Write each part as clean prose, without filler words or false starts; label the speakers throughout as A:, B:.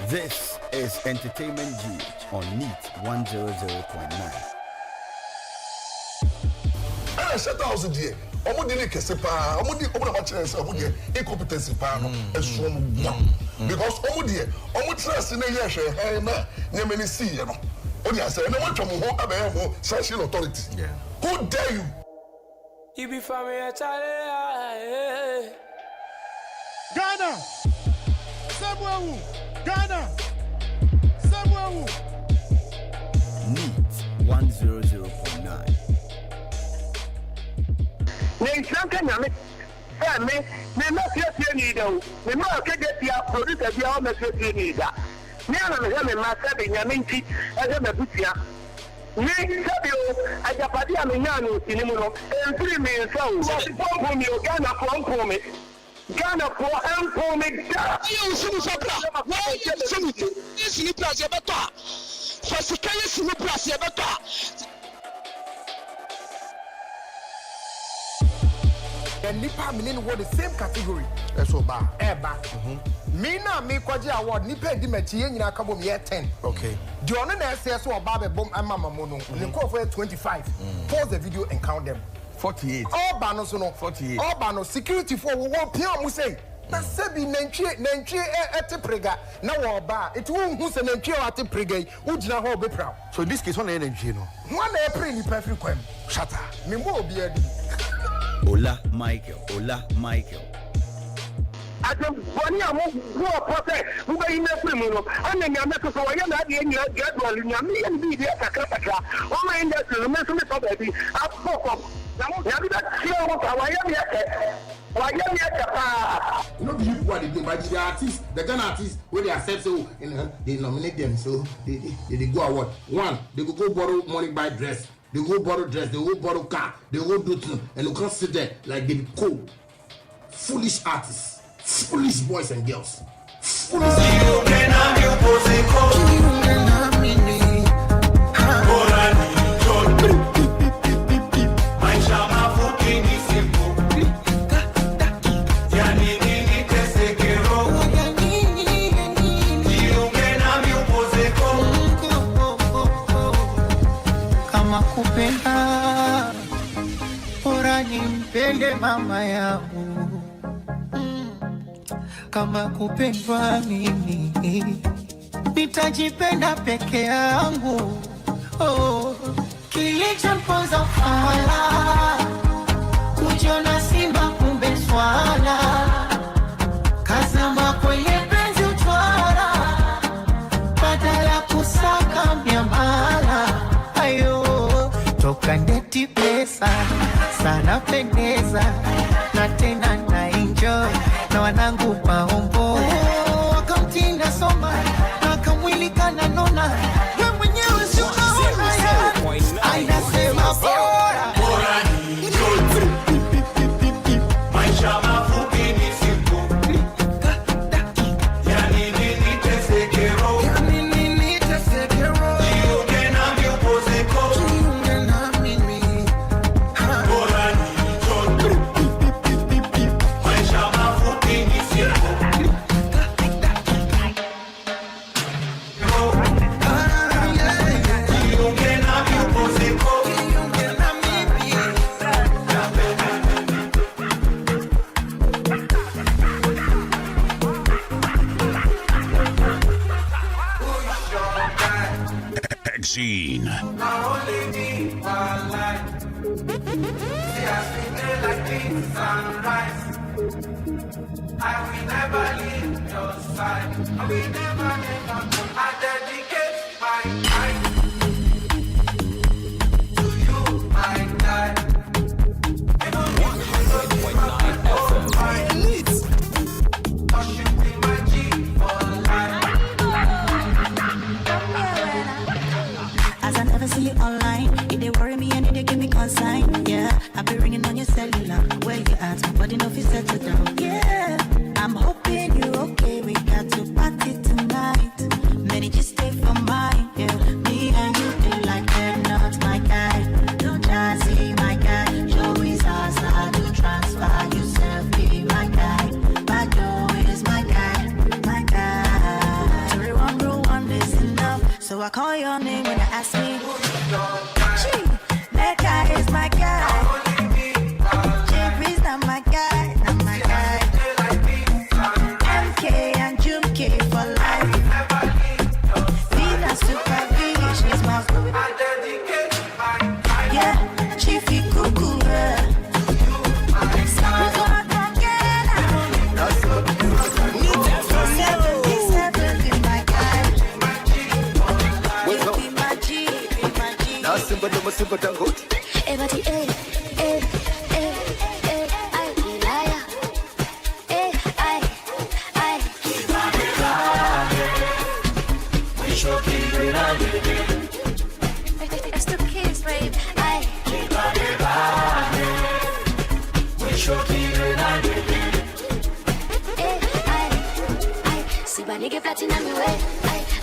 A: This is Entertainment G on NEAT 100.9.
B: Shut out the Omudi Kesepa, Omudi Omunabaches, Omudi, incompetency panel, and so on. Because Omudi trust in a year, Yemeni see, you know. Only I say, no one from home, social authority. Who dare you?
C: You be from me, Charlie.
D: Ghana, Samuel, Ghana, Samuel.
A: NEAT 100.9.
E: Ghana for help me. You see me why you see me? This is plus better. For security plus better.
F: The Nipa meaning what the same category.
B: That's so bad.
F: Me na me kwaji award Nipa di mechi yen nyina kabom ye 10.
B: Okay.
F: The one na say so oba be bom amama mo no. The call for 25. Pause the video and count them.
B: 48.
F: All bano so no
B: 48.
F: All bano security for we won pia mo say. Na sebi nantwie ete prega na wo ba. It won hu se nantwie ate prega wo gina ho be proud.
B: So in this case, one nantwie no.
F: One na pre ni perfect kwam.
B: Shatter.
F: Me mo obi adi.
A: Ola Michael.
E: I don't want to go up who are in the criminal. And then you're not so I am not in your gradual in your me and be there. Oh, my industry, the baby. I've spoken. Now, that's here what I am yet. Why am yet?
G: You know, the what they do by the artists, the Ghana artists, where they accept so they nominate them, so they go award. One, they go borrow money buy dress. They go borrow dress, they go borrow car, they go do things, and you can't sit there like they be cold. Foolish artists, foolish boys and girls. Foolish.
H: Pende mama yangu kama kupendwa mimi nitajipenda peke yangu. Oh, kilichomponza fala kujiona simba kumbe swala kazama kwenye penzi utwala badala kusaka miamala. Ayo toka ndeti pesa sana pendeza na tena na enjoy na wanangu maombo wakamtinda soma na kamwili kana nona we mwenyewe si unaona ya ainasema bora ni maisha mafupi ni siku yani nini tesekero jiunge na miupozeko
I: Scene.
H: I will never leave your side. I will never. I dedicate my life to you, my God. 100.9 FM. Elite. You be my G for life.
J: As I never see you online, it worry me and it give me consign. Yeah, I be ringing on your cellular. Where you at? My body no fit settle down. Yeah, I'm hoping you're okay. We got to party tonight. Many Everybody, eh, eh, eh, eh, I liar. Eh, I. It's the kids, babe. I. See my nigga flat in my way.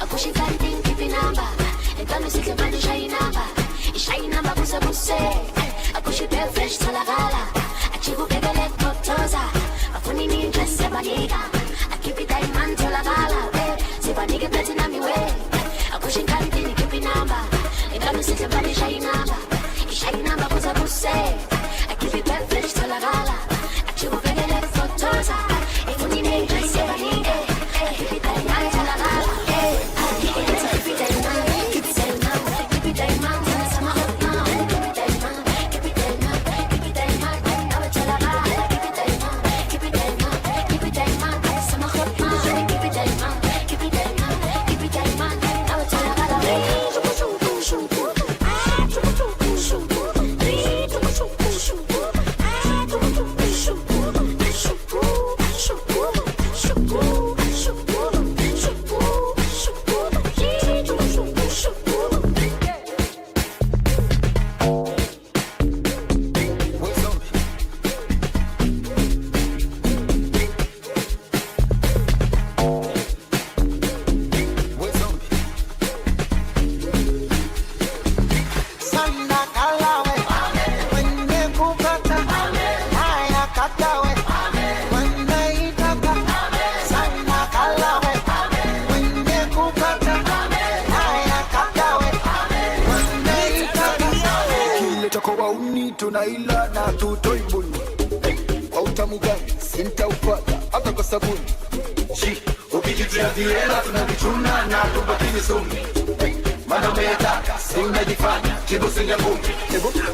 J: I push it flat thing, keep it number. And tell me six man to shine number. It's shine number, busa busa. I push it bare fresh to la gala. I chico pega let totosa. I funny me dress my nigga. I keep it diamond to la gala. See my nigga flat in my way. I push it flat thing, keep it number. And tell me six man to shine number. It's shine number, busa busa. I keep it bare fresh to la gala. I chico pega let totosa. I funny me dress my nigga.
I: Tunaila na tutoi bulu Autamugani, sinta upata Hata kwa sabuni Shi, ukijitia viela tunavichuna na tubatini sumi Mana umetaka, sinajifanya Chibu singa ngumi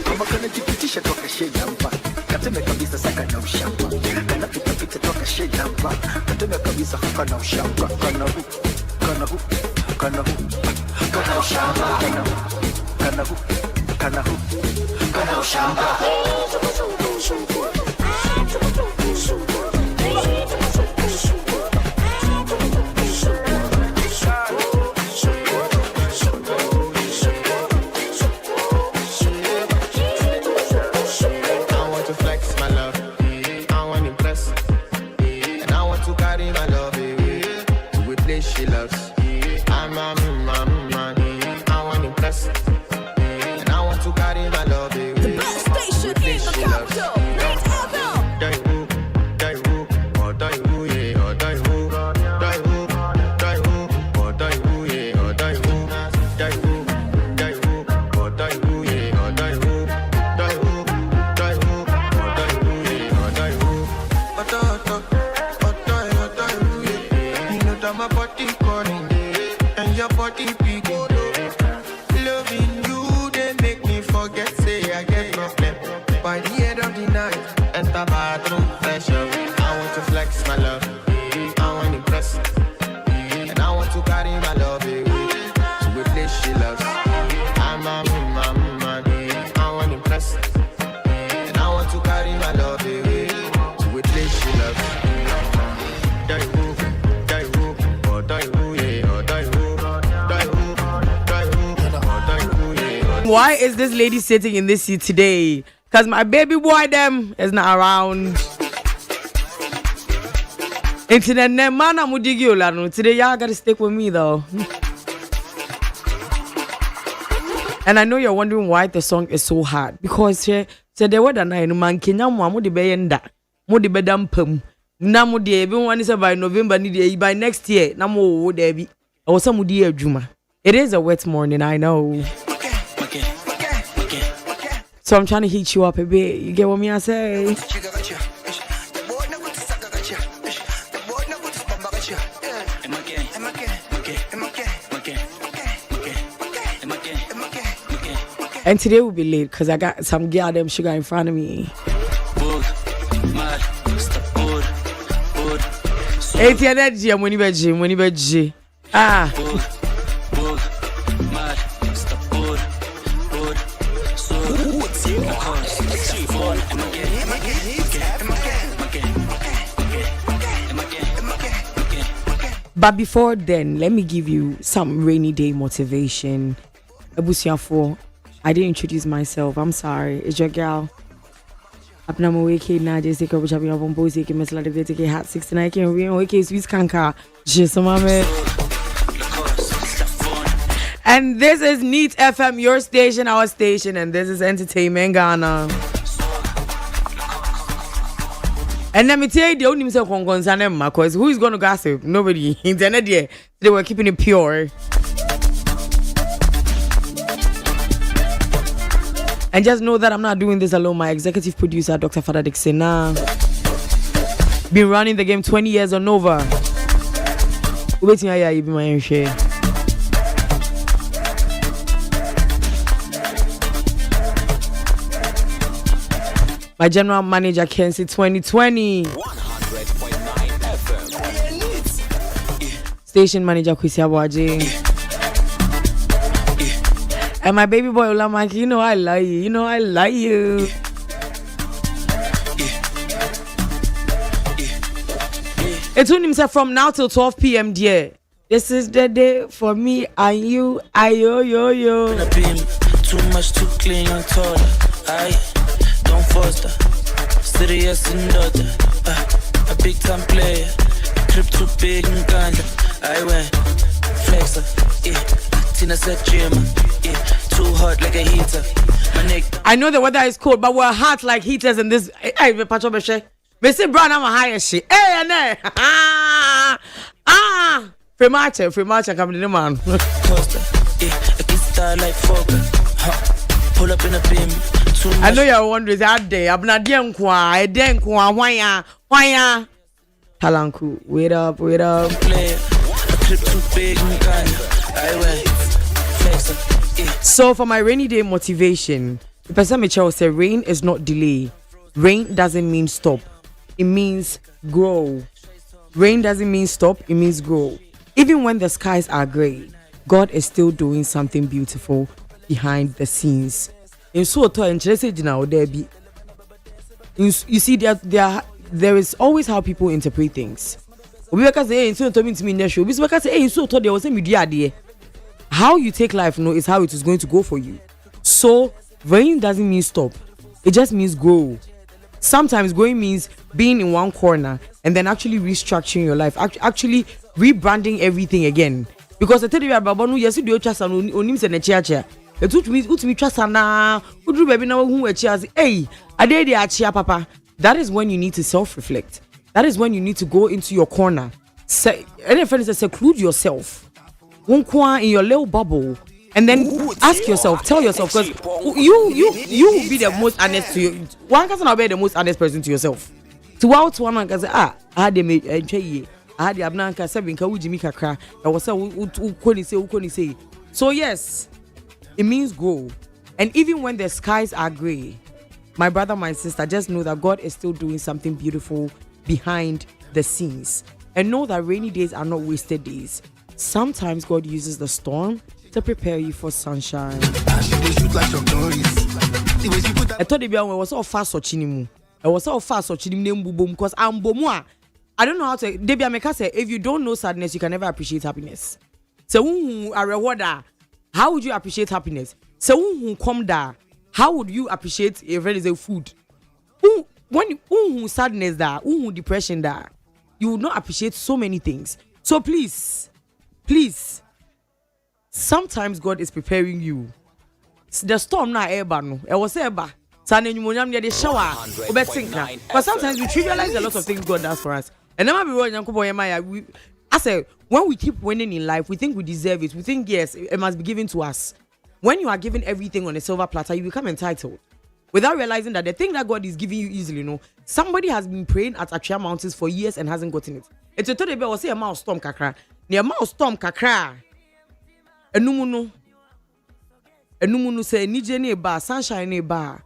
I: Kama kana jipitisha toka shenya mpa Kateme kabisa saka na ushamba Kana pita toka shenya mpa Kateme kabisa haka na ushamba Kana hu, kana hu, kana hu Kana ushamba, kana hu Kana hu Kana ushamba
K: I want to flex my love, I want to impress, and I want to carry my love to a place she loves. I'm a man, I want to impress. To carry my love away. The best station in the capital. Let's ever. Die who, or die who, yeah, or die who, die who, or die who, yeah, or die who, die who, or die who, yeah, or die who, die who, or die who, yeah, or die who. Or die who, yeah. You know that my body calling, and your body beating. Loving you, they make me forget, say I get problem. By the end of the night, enter bathroom fresh up. I want to flex my love, I want to impress, and I want to carry my love away to a place she loves. I'm a man, I want to impress, and I want to carry my love away to a place she loves. Die who, or die who, yeah, or die who, die who, or die who, yeah.
L: Why is this lady sitting in this seat today? Because my baby boy them is not around. Internet man, I'm today y'all gotta stick with me though. And I know you're wondering why the song is so hard. Because here, so the word na no man Kenya mo de beyenda. Mo de bedam pam. Na mo de everyone is by November by next year. Na mo there be. Or some di adwuma. It is a wet morning, I know. So I'm trying to heat you up a bit. You get what me I say? And today will be late because I got some goddamn sugar in front of me. It's energy. I'm winning veggie. But before then, let me give you some rainy day motivation. Abusiafo, I didn't introduce myself. I'm sorry. It's your girl. ABENA MOET na je se ko chabi na bombo se ke mesla de ke hat 69 ke we okay Swiss kanka. Je so mame. And this is Neat FM, your station, our station, and this is Entertainment Ghana. And let me tell you, the only mistake on concern them, because who is going to gossip? Nobody. Internet, yeah, they were keeping it pure. And just know that I'm not doing this alone. My executive producer, Dr. Father Dixon, been running the game 20 years or over. Waiting, you be my share. My general manager, Kensi 2020.
A: 100.9 FM.
L: Station manager, Kwesi Abuaje. And my baby boy, Olamaki, you know I love you. You know I love you. It's on himself from now till 12 p.m. dear. This is the day for me and you. Ayo.
M: Too much too clean and taller. Don't foster. Serious and daughter. A big time player. Trip too big and ganja. I went flexer. Tina said gym. Too hot like a heater.
L: I know the weather is cold, but we're hot like heaters in this. Hey, Pacho Beshe. We say brown, I'm a higher shit. Hey, and hey. Free march, come to the man.
M: Coaster. A kid star like focus. Pull up in a beam.
L: I know you're wondering that day. I'm not denkwa, why? Talanku, wait up.
M: Play a trip too big and I went flexer.
L: So for my rainy day motivation, the person Michelle said rain is not delay. Rain doesn't mean stop. It means grow. Rain doesn't mean stop, it means grow. Even when the skies are gray, God is still doing something beautiful behind the scenes. In so interested now there be. You see there is always how people interpret things. How you take life is how it is going to go for you. So rain doesn't mean stop. It just means grow. Sometimes growing means being in one corner and then actually restructuring your life, actually rebranding everything again. Because I tell you about Babanu, yes, you do trust and onim se nechiacha. It would me trust and would baby now who hey, I did the achia papa. That is when you need to self-reflect. That is when you need to go into your corner. Say, any friend says seclude yourself. In your little bubble. And then ask yourself, tell yourself, because you will be the most honest to you. One person will be the most honest person to yourself. To out one can say, I had the I had the abnanka 7 ka ujimi kakra. I was say. So yes, it means go. And even when the skies are gray, my brother, my sister, just know that God is still doing something beautiful behind the scenes. And know that rainy days are not wasted days. Sometimes God uses the storm to prepare you for sunshine. I thought it was so fast or chinimu. I was so fast or chinimu because I'm bomwa. I don't know how to. Debbie Ameka say, if you don't know sadness, you can never appreciate happiness. So who are rewarder? How would you appreciate happiness? So who come there? How would you appreciate a very food? When sadness there, depression there, you would not appreciate so many things. So please. Sometimes God is preparing you. The storm na eba no. E was eba. Sana nyumonyam ne de shower. But sometimes we trivialize a lot of things God does for us. And never be wrong, Yankobo. I say when we keep winning in life, we think we deserve it. We think yes, it must be given to us. When you are given everything on a silver platter, you become entitled. Without realizing that the thing that God is giving you easily, somebody has been praying at Achia Mountains for years and hasn't gotten it. It's a total was say a mouse storm kakra. Near mouse storm kakra. Enumuno say nije ne ba sunshine ne ba.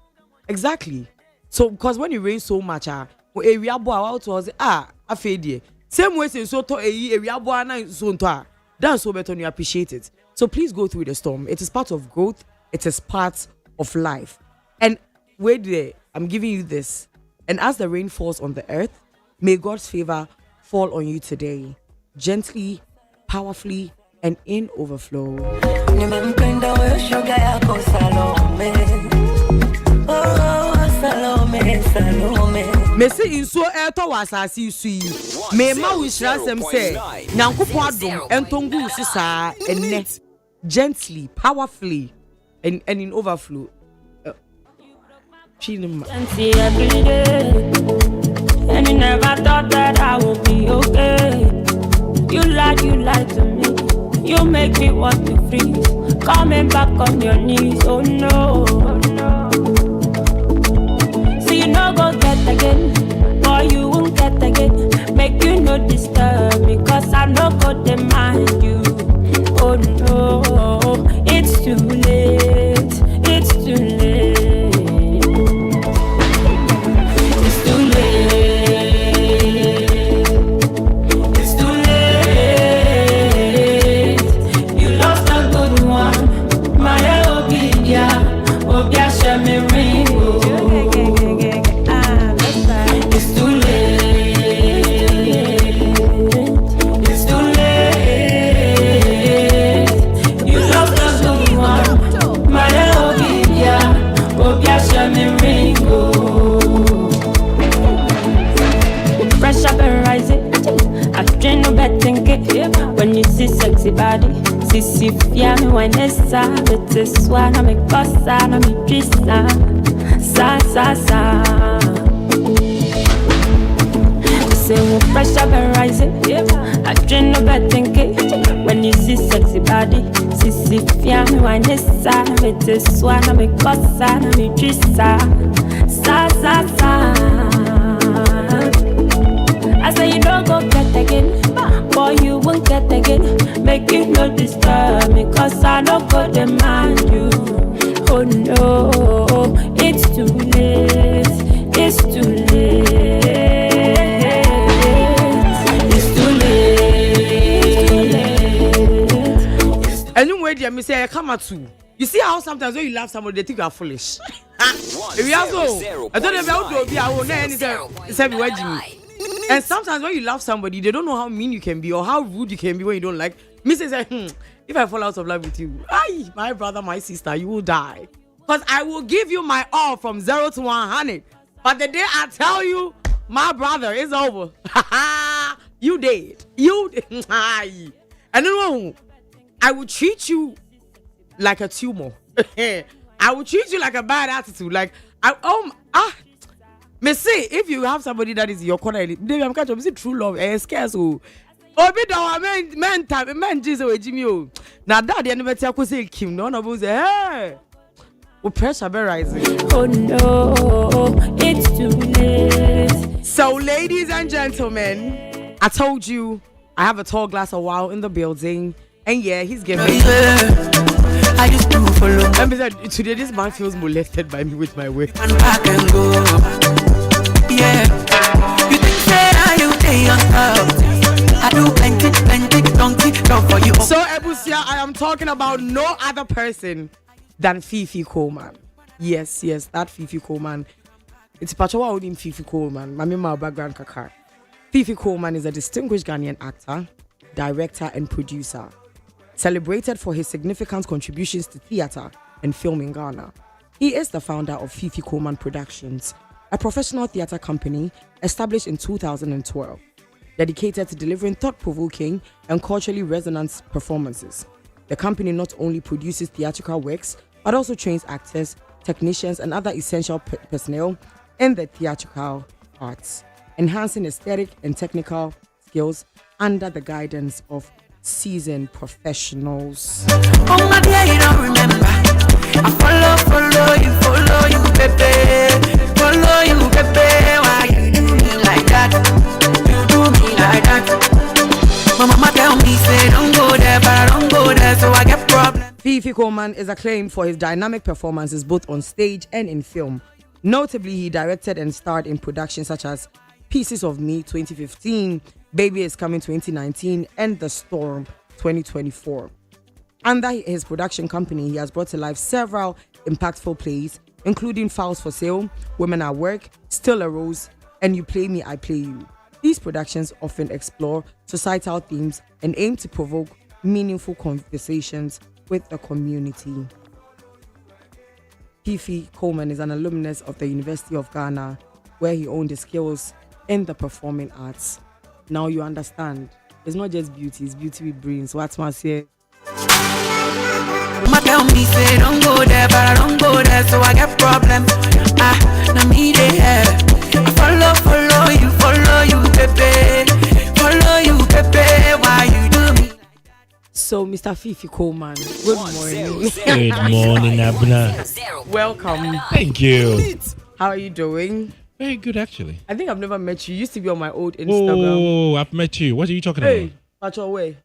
L: Exactly. So because when it rains so much area boy out was afedie. Same way say so to area boy na so nto that's so better when you appreciate it. So please go through the storm. It is part of growth. It is part of life. And wait there, I'm giving you this. And as the rain falls on the earth, may God's favor fall on you today. gently, powerfully, and in overflow. Mese inso eto wasasi sui me ma wishra sem say nyankopon adom entongu sisa enne gently, powerfully, and in overflow.
N: Every day, and you never thought that I would be okay. You lied to me. You make me want to freeze. Coming back on your knees, oh no, oh no. So you no go get again, or you won't get again. Make you no disturb me, cause I no go demand you. Oh no, it's too late, it's too late. When you see sexy body, sissy fiame wanesa, bete swana me kosa na me trista, sa. Say when pressure been rising, I dream no bad thinking. When you see sexy body, sissy fiame wanesa, bete swana me kosa na me trista, sa. I say you don't go get again, boy you won't get again. Make you no disturb me, cause I don't go demand you. Oh no, it's too late, it's too late, it's too late.
L: Anyway, dear, me say I come at you. You see how sometimes when you love somebody, they think you are foolish. If you also, I don't know about to be. I will not say me. And sometimes when you love somebody, they don't know how mean you can be or how rude you can be when you don't like. Me say, if I fall out of love with you, my brother, my sister, you will die. Because I will give you my all from 0 to 100. But the day I tell you, my brother, it's over. You dead. And then I will treat you like a tumor. I will treat you like a bad attitude. Like, me say if you have somebody that is your corner, baby, I'm catching. See true love, scarce. Obi do men Jesus we Jimmy. Now that the never tell say Kim. No one say hey. We pressure be rising.
N: Oh no, it's too late.
L: So, ladies and gentlemen, I told you I have a tall glass of wow in the building, and yeah, he's giving.
K: I used to follow.
L: Let me say, today this man feels molested by me with my weight.
K: And I can go. Yeah. You think that you day on top. I do plenty, don't for you.
L: So, Ebusia, I am talking about no other person than Fifi Coleman. Yes, that Fifi Coleman. It's Pachawa Odin Fifi Coleman. My background kaka. Fifi Coleman is a distinguished Ghanaian actor, director, and producer. Celebrated for his significant contributions to theatre and film in Ghana. He is the founder of Fifi Coleman Productions, a professional theatre company established in 2012, dedicated to delivering thought-provoking and culturally resonant performances. The company not only produces theatrical works, but also trains actors, technicians, and other essential personnel in the theatrical arts, enhancing aesthetic and technical skills under the guidance of seasoned professionals.
K: Oh my dear, you don't remember. I follow you, baby. Follow you, baby. Why you do me like that? You do me like that. My mama tell me, say don't go there, but I don't go there, so I get problems.
L: Fifi Coleman is acclaimed for his dynamic performances both on stage and in film. Notably, he directed and starred in productions such as Pieces of Me 2015, Baby Is Coming 2019, and The Storm 2024. Under his production company, he has brought to life several impactful plays, including Fowls for Sale, Women at Work, Still a Rose, and You Play Me, I Play You. These productions often explore societal themes and aim to provoke meaningful conversations with the community. Fifi Coleman is an alumnus of the University of Ghana, where he honed his skills in the performing arts. Now you understand. It's not just beauty, it's beauty with brains. What's my say?
O: Mama tell me say don't go there, but I don't go there, so I get problems. Now me they have. I follow you, baby. Follow you, baby. Why you do me?
L: So, Mr. Fifi Coleman, good morning.
P: Good morning, ABENA.
L: Welcome.
P: Thank you.
L: How are you doing?
P: Very good, actually.
L: I think I've never met you. You used to be on my old Instagram.
P: Oh, I've met you. What are you talking
L: about? But your way.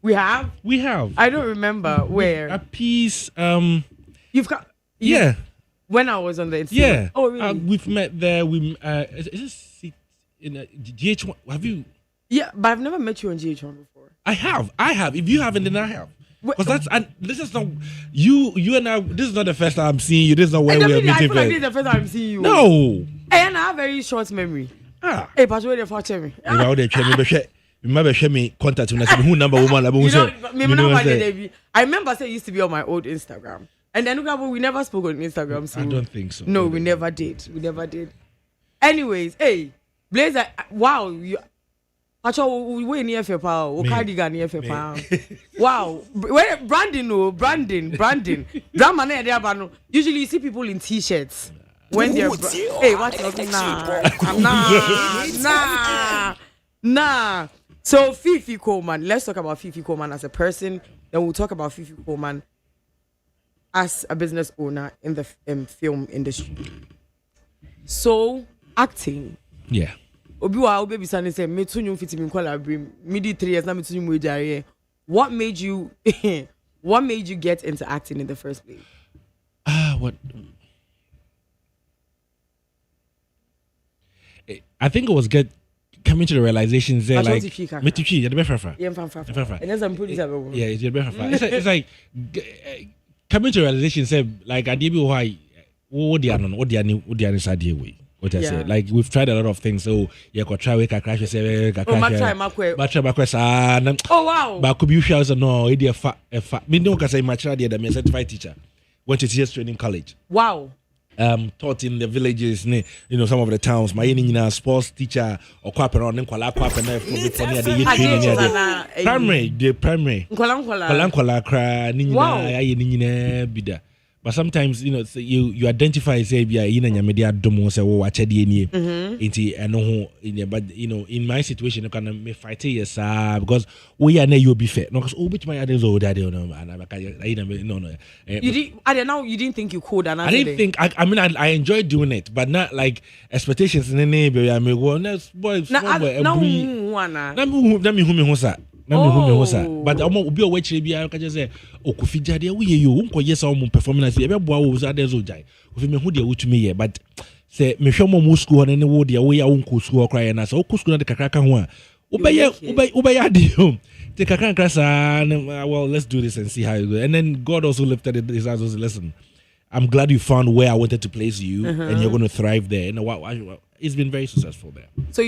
L: We have?
P: We have.
L: I don't remember where.
P: A piece.
L: You've got.
P: Yeah.
L: When I was on the Instagram.
P: Yeah.
L: Oh, really?
P: We've met there. Is this in GH1? Have you?
L: Yeah, but I've never met you on GH1 before.
P: I have. If you haven't, then I have. Because this is not you and I. This is not the first time I'm seeing you. This is not where we are meeting.
L: I feel like this is the first time I'm seeing you.
P: No.
L: And I have very short memory. Hey, but where the fuck me?
P: You know they tell me. Remember, show me contact when I said who number woman.
L: I remember saying you used to be on my old Instagram, and then we never spoke on Instagram. So
P: I don't think so.
L: No, we never did. We never did. Anyways, hey, Blazer, wow, you. We near for power. Cardigan near for power. Wow, Brandon. Drama near there, usually you see people in t-shirts when they're. Hey, what's up? Nah. So Fifi Coleman, let's talk about Fifi Coleman as a person. Then we'll talk about Fifi Coleman as a business owner in the film industry. So acting.
P: Yeah.
L: Obi Sani said, "Me too new fitting in Kuala Me did 3 years now. Me too new with What made you get into acting in the first place?"
P: What? I think it was coming to the realizations there, like Mituchi, you're the better.
L: Yeah, and I'm pretty sure.
P: Yeah, it's your better. It's like coming to the realization, say like I did why what they are inside here way. What I said, like we've tried a lot of things. So yeah, could try crash. Say
L: oh wow.
P: But could be sure no, it a fat. Me no, cause I'm a certified teacher. Went to TS training college.
L: Wow.
P: Taught in the villages, some of the towns. My sports teacher or primary. Wow. But sometimes, you identify, say, media domo say, oh, watch but in my situation, I can fight because we are you be fair. No, because which my others old daddy no.
L: You didn't think you could, and
P: I didn't think. I enjoyed doing it, but not like expectations in the neighbor. I mean, well, boys, but I'm be a witch be I can just say Kofi Jade we you unko yes performance e be boa wo za dey so jai Kofi me hu dey wutu me but say me hwe mo school na ne wo dey we ya unko school cry na so school na de kakaka ho a ubaya dey take kakaka sa well let's do this and see how it goes. And then God also lifted his eyes and listen, I'm glad you found where I wanted to place you and you're going to thrive there. And it's been very successful there.
L: So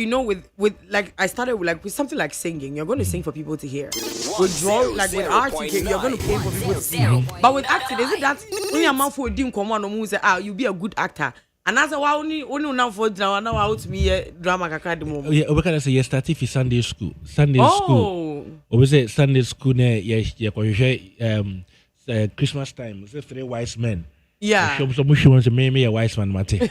L: with like I started with something like singing, you're going to sing for people to hear. With with art, you're going to play for people to see. But with acting, is it that when you're man for doing command or say you'll be a good actor? And as a only now for drama now out to me drama kakra the moment.
P: Yeah, we can say you started for Sunday school. School. We say Sunday school Christmas time. Say 3 wise men.
L: Yeah.
P: So wants to me a wise man, Mate.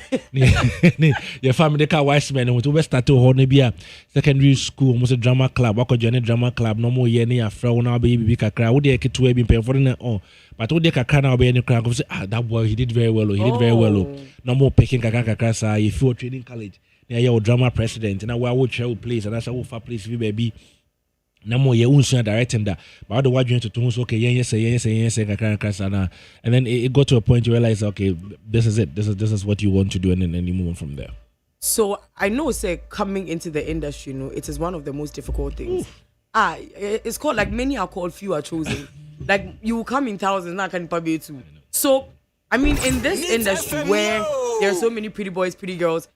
P: Your family car wise man and we start to Hornebia secondary school, almost a drama club. Wako join a drama club, no more yen a fro now baby kakra. Would they get to be paying for it? Oh, but would they kakra now be any crowd? That boy he did very well. He did very well. No more picking kakra. If you're training college, yeah, your drama president, and I would show place, and I said, oh, for place, baby. No more you won't directing that, but the what you to do okay, yes, and then it got to a point you realize, okay, this is it, this is what you want to do, and then you move on from there.
L: So I know, say coming into the industry, it is one of the most difficult things. It's called like many are called, few are chosen. Like you will come in thousands, not can probably too. So I mean, in this industry where there are so many pretty boys, pretty girls,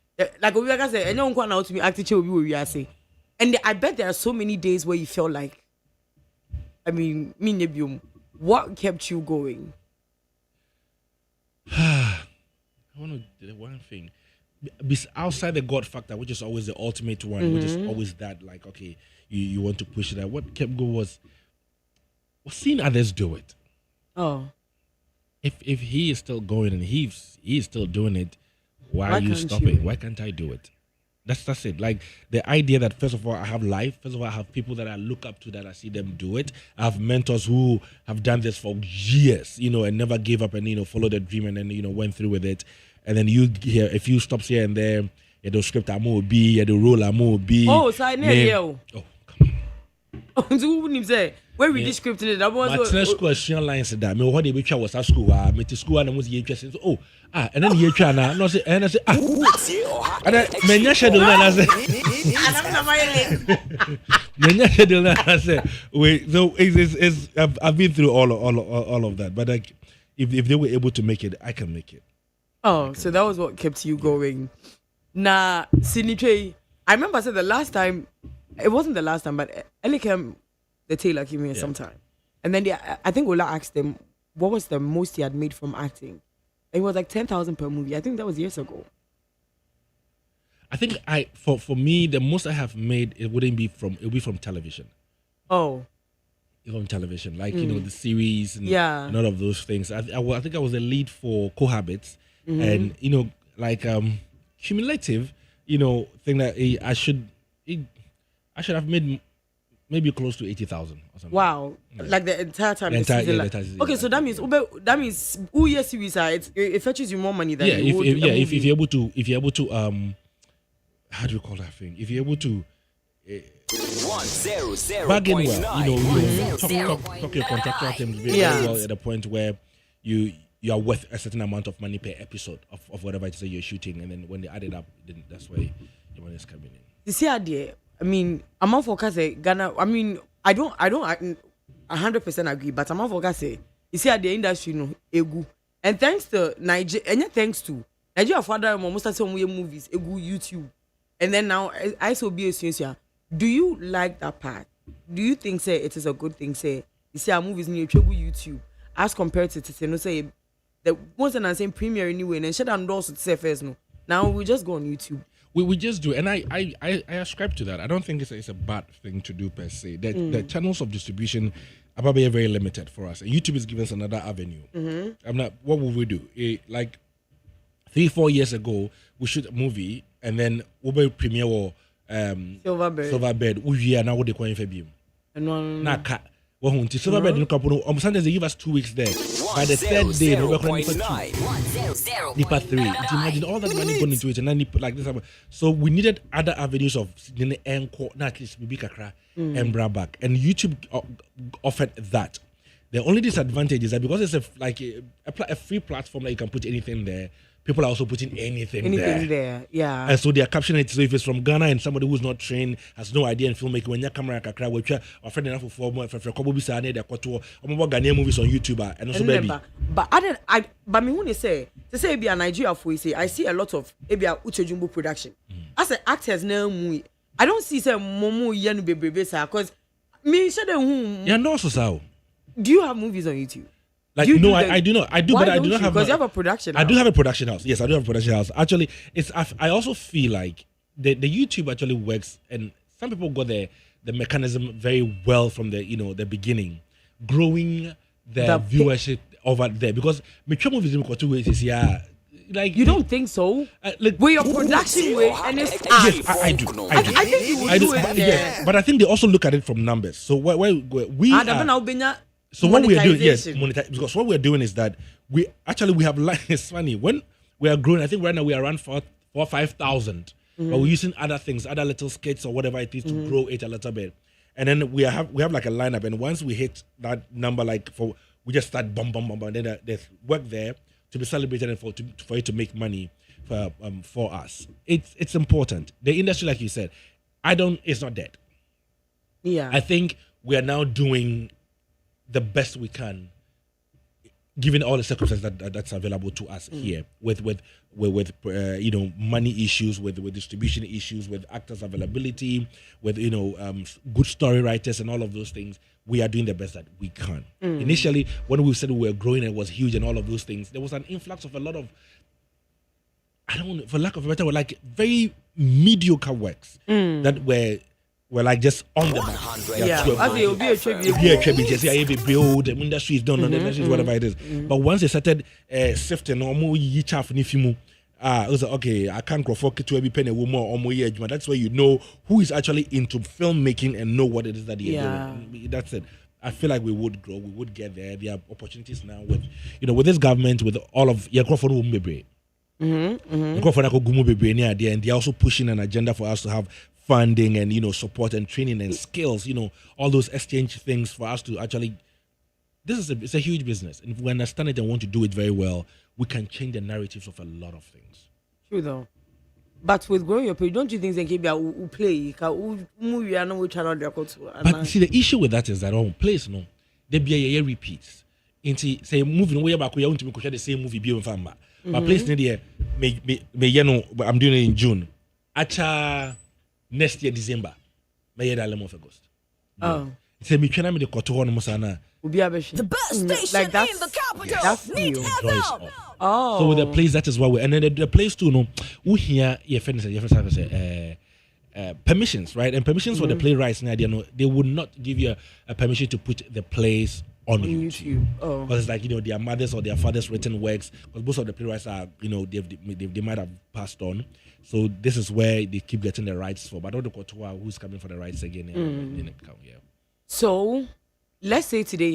L: Like we like I said, anyone can out to be acting we are say. And I bet there are so many days where you felt like, I mean, what kept you going?
P: I want to do one thing. Outside the God factor, which is always the ultimate one, which is always that, like, okay, you want to push that. What kept going was seeing others do it.
L: Oh.
P: If he is still going and he is still doing it, why are you stopping? Why can't I do it? That's it. Like the idea that first of all I have life, first of all I have people that I look up to, that I see them do it. I have mentors who have done this for years, and never gave up and followed their dream and then went through with it. And then you hear a few stops here and there, the script the role
L: Oh, so I know.
P: Oh,
L: come on. Where we descripted it, that was
P: my question lines that me what they was at school, me to school and was interested. And then you try now, and I say and then menya schedule and I say menya schedule and I say wait, so it's I've been through all of that, but like if they were able to make it, I can make it.
L: Oh, so that was what kept you going. Nah, Sinitre, I remember I said the last time, it wasn't the last time, but Elikem the tailor came here sometime. And then I think Ola asked him what was the most he had made from acting. It was like 10,000 per movie. I think that was years ago.
P: I think for me the most I have made it would be from television.
L: Oh.
P: From television, like the series and all of those things. I think I was the lead for Cohabits, and like cumulative, thing that I should have made. Maybe close to 80,000 or something.
L: Wow, like the entire time. The entire season. Okay, so that means who your series it fetches you more money than
P: if you're able to how do you call that thing? If you're able to
A: 100.9
P: bargain well, talk your contractual terms very well at the point where you are worth a certain amount of money per episode of whatever it is that you're shooting, and then when they add it up, then that's where your money is coming in.
L: You see, idea. I mean, I'm not for Ghana. I mean, I don't 100% agree, but I'm not for say. You see, at the industry, egu, and thanks to Nigeria, and thanks to Nigeria, father, most of some movies, egu, YouTube, and then now I so be a senior. Do you like that part? Do you think it is a good thing? You see, our movies in YouTube as compared to say the most and I'm saying premiere anyway, and shut down doors to say first no. Now we just go on YouTube.
P: We just do, and I ascribe to that. I don't think it's a bad thing to do per se. The channels of distribution are probably very limited for us. And YouTube is giving us another avenue. What would we do? Like 3-4 years ago, we shoot a movie, and then we will premiere Silverbird. We are now what they call it. Silverbird, sometimes they give us 2 weeks there. By the third day, we're going for 2. Imagine all that money going into it, and then like this. So we needed other avenues of encore, not at least maybe Kakra and Brabak, and YouTube offered that. The only disadvantage is that because it's a free platform that you can put anything there, people are also putting anything there.
L: Yeah.
P: And so they are captioning it. So if it's from Ghana and somebody who's not trained, has no idea in filmmaking, when your camera Kakra, which are friend enough for more, for Kobo they are quite Ghanaian movies on YouTube and also baby.
L: But me when they say be a Nigeria for say I see a lot of Uche Jumbo production. As an actors now, I don't see say Momo Yanu Baby because me said
P: yeah, no so.
L: Do you have movies on YouTube?
P: Like no, I do not. I do, but I do not have.
L: Because you have a production house.
P: I do have a production house. Yes, I do have a production house. Actually, I also feel like the YouTube actually works, and some people got the mechanism very well from the beginning, growing the viewership over there. Because mature movies in 2 ways is like
L: you don't think so?
P: Like
L: with your production way and it's
P: yes, I do. I
L: think you would do it.
P: Yes, but I think they also look at it from numbers. So we so what we are doing, because what we are doing is that we have like it's funny when we are growing. I think right now we are around 4,000-5,000, but we're using other things, other little skits or whatever it is to grow it a little bit. And then we have like a lineup, and once we hit that number, we just start bum, and then there's work there to be celebrated and for it to make money for us. It's important. The industry, like you said, it's not dead.
L: Yeah,
P: I think we are now doing the best we can given all the circumstances that's available to us here, with money issues, with distribution issues, with actors availability, with good story writers and all of those things, we are doing the best that we can. Initially, when we said we were growing and it was huge and all of those things, there was an influx of a lot of, for lack of a better word, like very mediocre works that were like just on the map. The industry is done, the industry is whatever it is. But once they started sifting, it was like, okay, I can't go for to every penny woman. That's where you know who is actually into filmmaking and know what it is that they're doing. That's it. I feel like we would grow, we would get there. There are opportunities now with this government, with all of and they're also pushing an agenda for us to have funding and support and training and skills, all those exchange things for us to actually. It's a huge business, and if we understand it and want to do it very well, we can change the narratives of a lot of things.
L: True though, but with growing your page, don't you think Zenkebia will play?
P: But see, the issue with that is that plays there be a repeats. Into say moving away back, we want to make the same movie be on Famba. But place near I'm doing it in June. Acha next year December. May the August. Say me trying to the Kotoran Musana.
L: The
Q: best station
L: like that's,
Q: in the capital.
L: That's
Q: Need
L: Oh.
P: So with the place, that is why we, and then the place too, we hear your friends say permissions, right? And permissions for the playwrights now, they would not give you a permission to put the plays on YouTube.
L: Oh.
P: Because it's like, their mothers or their fathers' written works, because most of the playwrights are, they might have passed on. So this is where they keep getting the rights for. But I don't know who's coming for the rights again.
L: So let's say today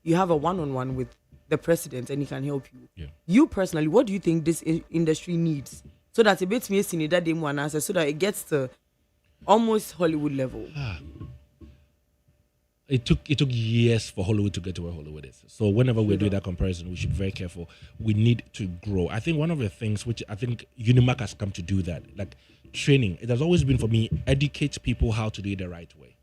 L: you have a one-on-one with the president and he can help you.
P: Yeah.
L: You personally, what do you think this industry needs so that it beats me in that day one answer so that it gets to almost Hollywood level?
P: It took years for Hollywood to get to where Hollywood is. So whenever we're doing that comparison, we should be very careful. We need to grow. I think one of the things which I think Unimac has come to do that, like training, it has always been for me, educate people how to do it the right way.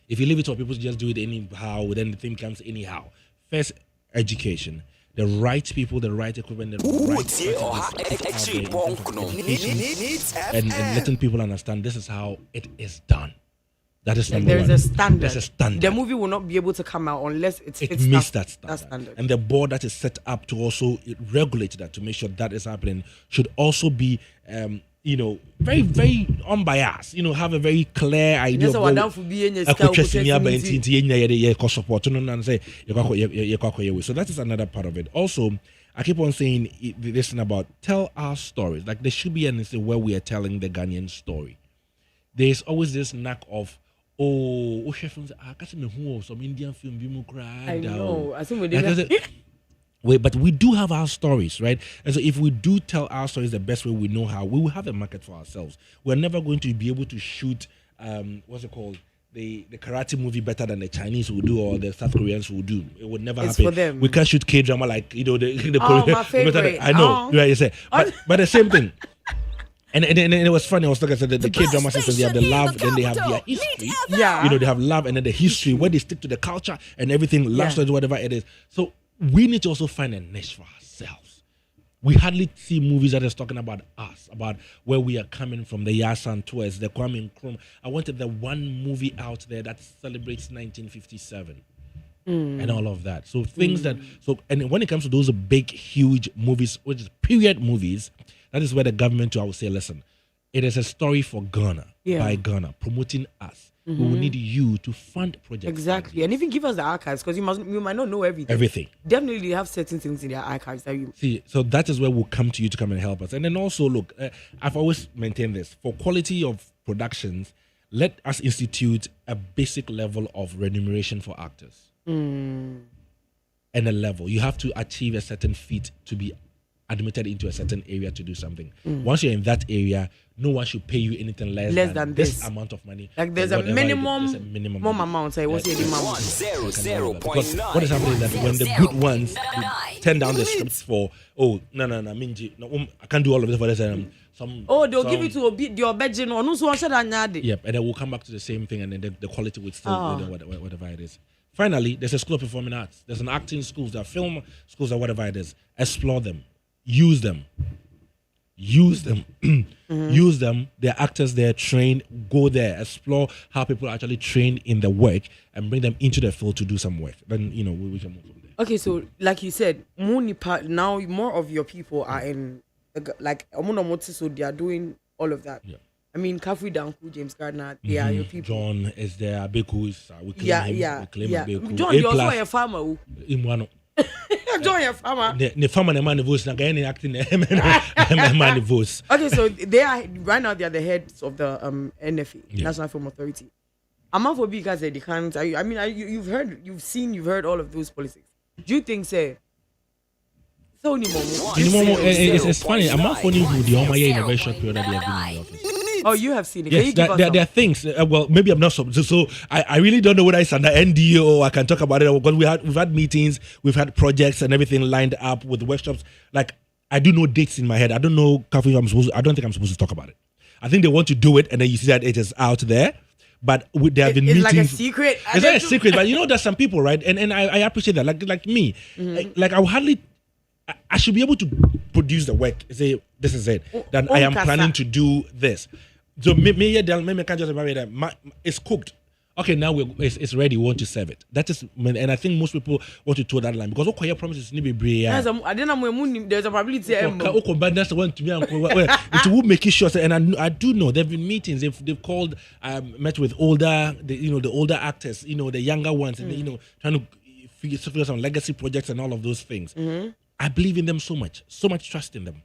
P: If you leave it for people to just do it anyhow, then the thing comes anyhow. First, education. The right people, the right equipment, the right and letting people understand this is how it is done. That is number one.
L: There's a standard.
P: There's a standard.
L: The movie will not be able to come out unless it
P: meets that standard.
L: standard.
P: And the board that is set up to also regulate that, to make sure that is happening, should also be very, very unbiased. Have a very clear idea of what so that is another part of it. Also, I keep on saying this thing about tell our stories. Like there should be anything where we are telling the Ghanaian story. There's always this knack of some Indian film.
L: I know. I think
P: but we do have our stories, right? And so if we do tell our stories the best way we know how, we will have a market for ourselves. We're never going to be able to shoot what's it called? The karate movie better than the Chinese will do or the South Koreans will do. It would never happen.
L: For them.
P: We can't shoot K-drama like the
L: my favorite.
P: I know, right? You say, but the same thing. And it was funny. I was talking about the K-drama system. They have the love, then they have their history.
L: Yeah.
P: They have love and then the history where they stick to the culture and everything, love stories, whatever it is. So we need to also find a niche for ourselves. We hardly see movies that is talking about us, about where we are coming from, the Yasan tours, the Kwame Nkrumah. I wanted the one movie out there that celebrates 1957 and all of that. So things and when it comes to those big, huge movies, which is period movies, that is where the government, I would say, listen, it is a story for Ghana, by Ghana, promoting us. We will need you to fund projects.
L: Exactly. And even give us the archives, because you might not know everything.
P: Everything.
L: Definitely have certain things in their archives that you
P: see. So that is where we'll come to you to come and help us. And then also, look, I've always maintained this. For quality of productions, let us institute a basic level of remuneration for actors. And a level. You have to achieve a certain feat to be admitted into a certain area to do something. Once you're in that area, no one should pay you anything less than this amount of money.
L: Like there's a minimum amount. So what's the minimum?
A: 100.9.
P: What is happening is that when the good ones turn down the scripts for Minji, I can't do all of this for this.
L: They'll give it to your bedroom or no so.
P: Yep, and then we'll come back to the same thing, and then the quality would still whatever it is. Finally, there's a school of performing arts. There's an acting schools, there are film schools, or whatever it is. Explore them. Use them. Use them. Use them. They're actors there, train, go there, explore how people actually train in the work and bring them into the field to do some work. Then, we can move from there.
L: Okay, so like you said, now more of your people are in, so they are doing all of that.
P: Yeah.
L: I mean, Kafri Danku, James Gardner, they are your people.
P: John is there, Abeku is, we claim him. We claim Abeku.
L: John, you're also a farmer. John, your farmer.
P: The farmer and man votes. Again, acting man votes.
L: Okay, so they are right now. They are the heads of the NFA, National Film Authority. I'm not for because they can't. I mean, you've heard all of those policies. Do you think, say? So
P: it's funny. I'm not funny who the Omaye in a very short period that they have been in the office.
L: Oh, you have seen it.
P: Yes, there are things. Well, maybe I'm not so. I really don't know whether it's under NDA or I can talk about it because we've had meetings, we've had projects and everything lined up with workshops. Like I do know dates in my head. I don't know. I don't think I'm supposed to talk about it. I think they want to do it, and then you see that it is out there. But there have been meetings.
L: It's like a secret.
P: It's not a secret, but there's some people, right? And I appreciate that. Like me, like I will hardly. I should be able to produce the work. Say this is it. That I am planning to do this. So me can't just marry that. It's cooked. Okay, now it's ready. We want to serve it. That is, and I think most people want to toe that line because okay, promises need to be
L: there's a probability.
P: That's the one to me. It will make it short. And I do know there've been meetings. They've called, met with the older actors, the younger ones, and trying to figure some legacy projects and all of those things. I believe in them so much trust in them.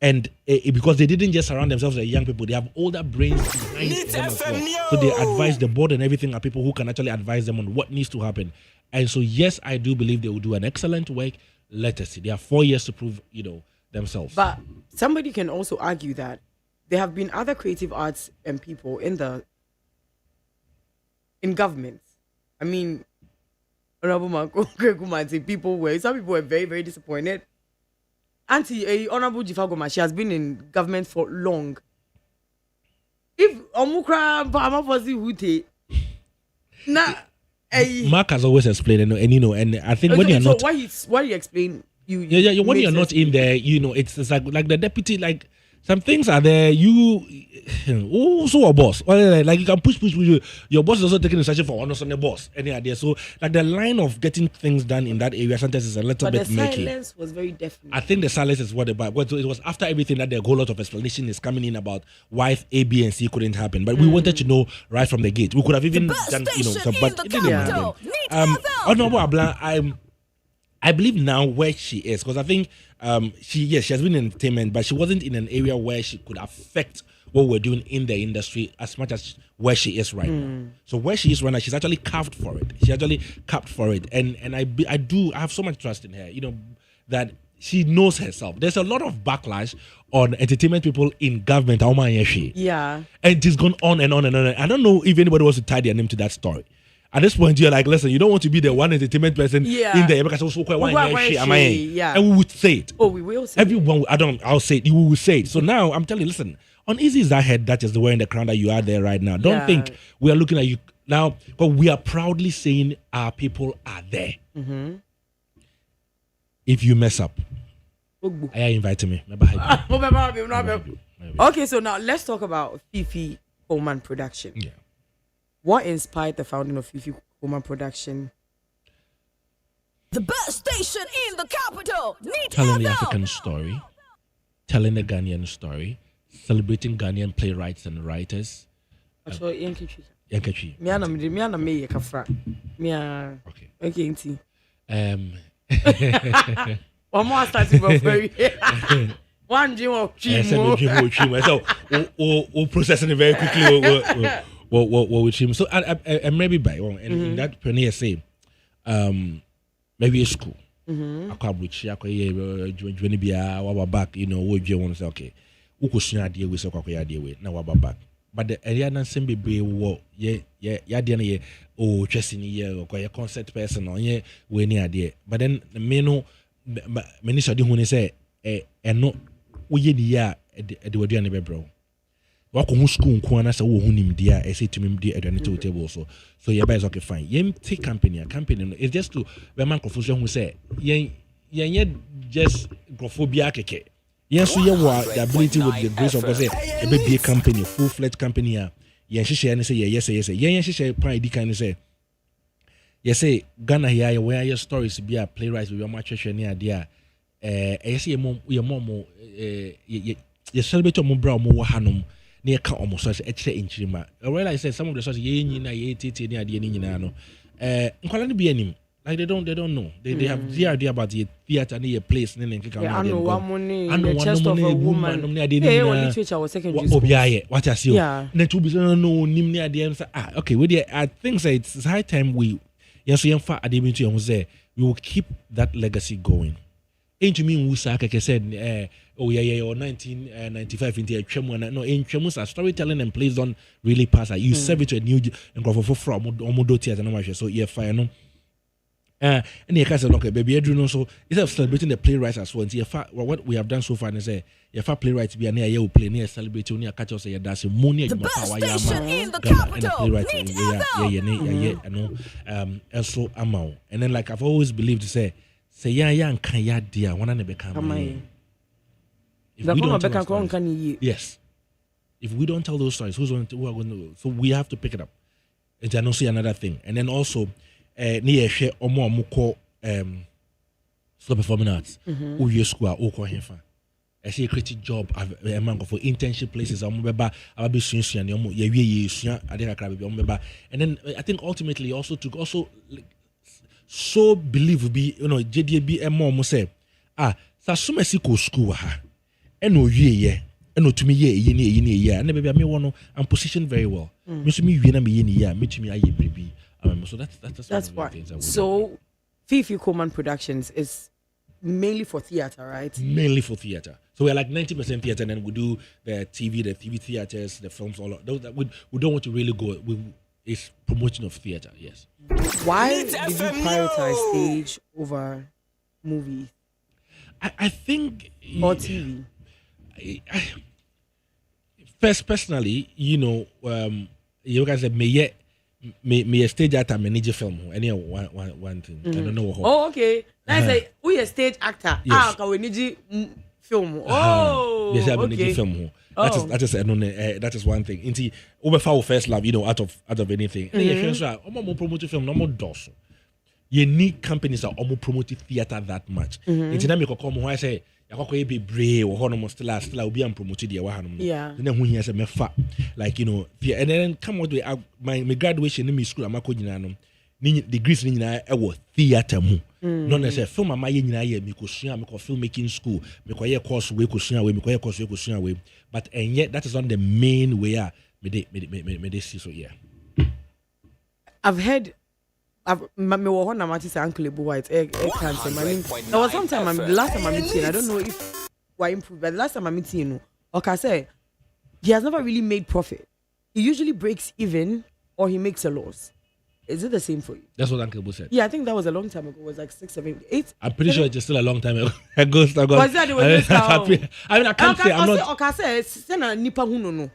P: And because they didn't just surround themselves with young people, they have older brains behind them as well. So they advise the board and everything are people who can actually advise them on what needs to happen. And so, yes, I do believe they will do an excellent work. Let us see. They have 4 years to prove, themselves.
L: But somebody can also argue that there have been other creative arts and people in government. I mean, some people were very, very disappointed. Auntie, Honorable Jifagoma, she has been in government for long. If Omukra Pamafosi Hute,
P: Mark has always explained, and I think when you're not,
L: why you explain you
P: when you're not in there, it's like the deputy, like some things are there. So a boss, like you can push. Your boss is also taking initiative for honors on the boss. Any idea? So like the line of getting things done in that area sometimes is a little bit murky.
L: But the silence was very definite.
P: I think the silence is what about. But it was after everything that the whole lot of explanation is coming in about why A, B, and C couldn't happen. But we wanted to know right from the gate. We could have even done, some, but it didn't happen. Honorable Abla, I believe now where she is because I think she has been in entertainment, but she wasn't in an area where she could affect what we're doing in the industry as much as where she is right now. So where she is right now, she's actually carved for it. She actually capped for it, and I have so much trust in her. That she knows herself. There's a lot of backlash on entertainment people in government.
L: Yeah,
P: and it has gone on and on and on. I don't know if anybody wants to tie their name to that story. At this point, you're like, listen, you don't want to be the one entertainment person in there because also and we would say it.
L: Oh, we will say
P: everyone. I'll say it. You will say it. So now I'm telling you, listen. Uneasy is that head that is the wearing the crown that you are there right now. Don't think we are looking at you now, but we are proudly saying our people are there. If you mess up, I invite me.
L: Okay, so now let's talk about Fifi Coleman Production.
P: Yeah.
L: What inspired the founding of Fifi Coleman Production?
Q: The best station in the capital.
P: Telling the African story, telling the Ghanaian story, celebrating Ghanaian playwrights and writers. Yankee.
L: Okay. One more starting very. One dream of dream.
P: So, we'll processing it very quickly. What with him? So, and maybe by in that pioneer say, maybe a school. I can't reach. I can't be back. What you want to say? Okay. Ukusnya idea we say kwakwa idea we na waba back but the area na sembe be wo ye idea na ye o twese ni ye ko ye concept person on ye we ni idea but then me no me ni so de hu ni say no wo ye ni ya e de wadu na be bro wako hu school nko ana say wo hu nim dia e say to me dia aduane to table so yeah is okay fine yen take company no it's just to be man confusion who say yen just grophobia keke yen so yen wa the ability with the grace of God say e be company full-fledged company yen hye ne say yes yen hye pan di kan say yes say Ghana here where your stories be a playwright we ma hwehwe ne ade a yes ye mom ye celebrate mo bra mo wa hanom na ka omo so e kire enchirima I realize some of the sources ye nyina ye tete ne ade ne nyina no nkwala ne bi anim like they don't know they have the idea about the theater and the place and then
L: I know one money the chest of a woman hey on literature was secondary school
P: what I see na to be no nim ne ade okay we I think say it's high time we yes we fa ade bi to you say we will keep that legacy going into me who said or 1995 into a chemu no in chemus storytelling and plays don't really pass you serve it to a new and go for from omodo theater no so yeah fire no and you can say okay baby Adrian so instead of celebrating the playwrights as well what we have done so far is say if a playwright be near you play near celebrate near catch us that's money
Q: the best station in the capital
P: yeah and so amount and then like I've always believed to say yeah can ya dear one and become yes if we don't tell those stories who are going to so we have to pick it up and I don't see another thing and then also near share or more muko slow performing arts who you school or hefa I see a creative job for internship places I'll be soon and then I think ultimately also to also so believe be JDB and mom say sasuma siko school ha eno wie eno tumi ye and baby me wono I'm positioned very well me so me wie na me ye ni ya me tumi aye brebi so that's
L: why so Fifi Coleman Productions is mainly for theater, right?
P: Mainly for theater. So we're like 90% theater, and then we do the TV theaters, the films, all of those that we don't want to really go. It's promotion of theater, yes.
L: Why did you prioritize stage over movies?
P: I think
L: or TV.
P: Personally, you guys said me a stage actor manage film. Any one thing. I don't know.
L: Oh, okay. I say we a stage actor.
P: Yes.
L: We need film. Oh,
P: yes, I
L: okay.
P: need film. That is one thing. Inti over first love, out of anything. And you say, "Omo promote film, no more does." You need companies that almost promote theater that much. Inti na me come who I say, "Yakoko be brave or hono still be promoted there."
L: Yeah.
P: Then when he say me fa like and then come with my graduation in my school amako nyina no. Degrees nyina e wo theater mu. No necessarily film ama ye nyina ye me ko sua me ko filmmaking school me ko ye course we ko sua we me ko ye course we ko sua we but and yet that is not the main way me dey see so yeah.
L: I've heard me wo ho na mati say Uncle Ebu White cancer. I mean there was sometime last time I met him I don't know if why improve but last time I met him okay say he has never really made profit. He usually breaks even or he makes a loss. Is it the same for you?
P: That's what Uncle Ebu said.
L: Yeah, I think that was a long time ago. It was like 6, 7, 8.
P: I'm pretty sure it's still a long time ago. I
L: was that
P: I can't say I'm not.
L: Okay, say na nipa hu no.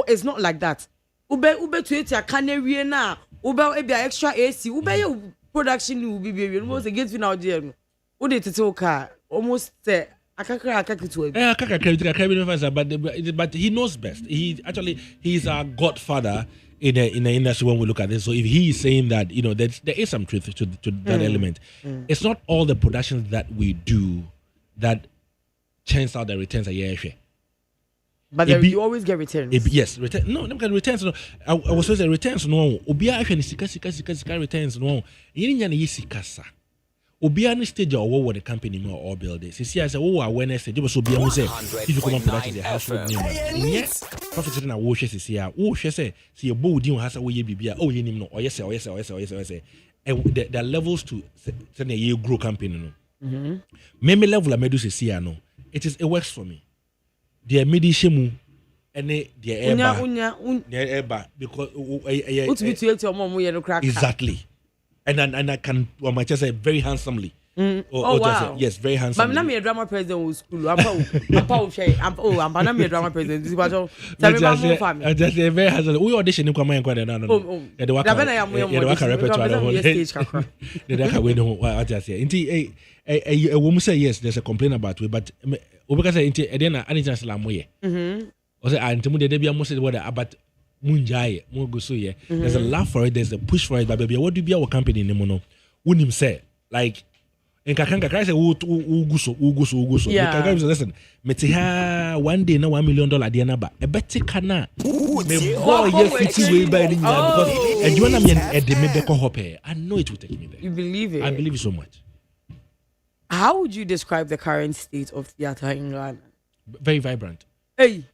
L: It's not like that. Ube to it ya canary na. Ube e be extra AC. Ube your production will be baby. Almost against now there. Ode tete car almost say akakra but he knows best.
P: He's our godfather in the industry when we look at this. So if he is saying that, there is some truth to that element. It's not all the productions that we do that churns out the returns a year.
L: But you always get returns.
P: Yes, return. No, never get returns. No, I was supposed to say returns. No, Obia actually sika returns. No, you sikasa. Obia ni stage or what the company or build it. See, I say, awareness stage. So Obia say, if you come on production, the household name. Yes, profit na wo share see ya. Wo share say your bow din has a way bibia. Oh, you know, yes. And there are levels to say a grow company. No, me level I made to see ya. No, it works for me. The medishemu ene the eba because
L: exactly.
P: And I can, well, my chest say very handsomely.
L: Wow.
P: Yes, very handsome.
L: But I'm not a drama president with school. I'm not a drama president. This was all.
P: I just say very handsome. We audition in Kwame and Kwade. No. The work repertoire. The work we know what I say. Indeed, a woman say yes. There's a complaint about it, but because I didn't any chance la moye. I say I intimidated the baby. I say what about Munjai, Mogusuye. There's a love for it. There's a push for it. But baby, what do you be our company in the mono? Wouldn't him say like. In Kakanga, say, Uguso.
L: Yeah.
P: Listen, Metiha 1 day, no $1 million Diana, a better cana. Me boy, yes, it's way by because and you want me at the Mebeko Hoppe. I know it will take me there.
L: You believe it?
P: I believe it so much.
L: How would you describe the current state of theatre in Ghana?
P: Very vibrant.
L: Hey.